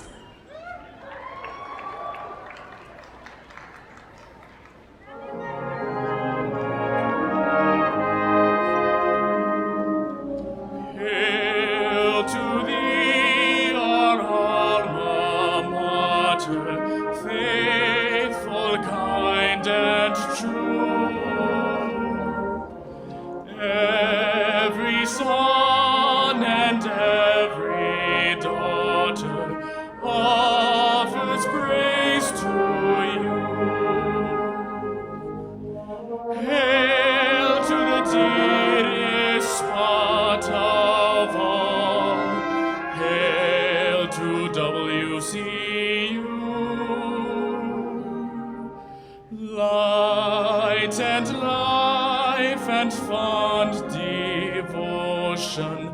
Hail to thee, our alma mater, faithful, kind, and true. Every son and every daughter offers praise to you. Hail to the dearest spot of all. Hail to WCU. Light and life and fond devotion.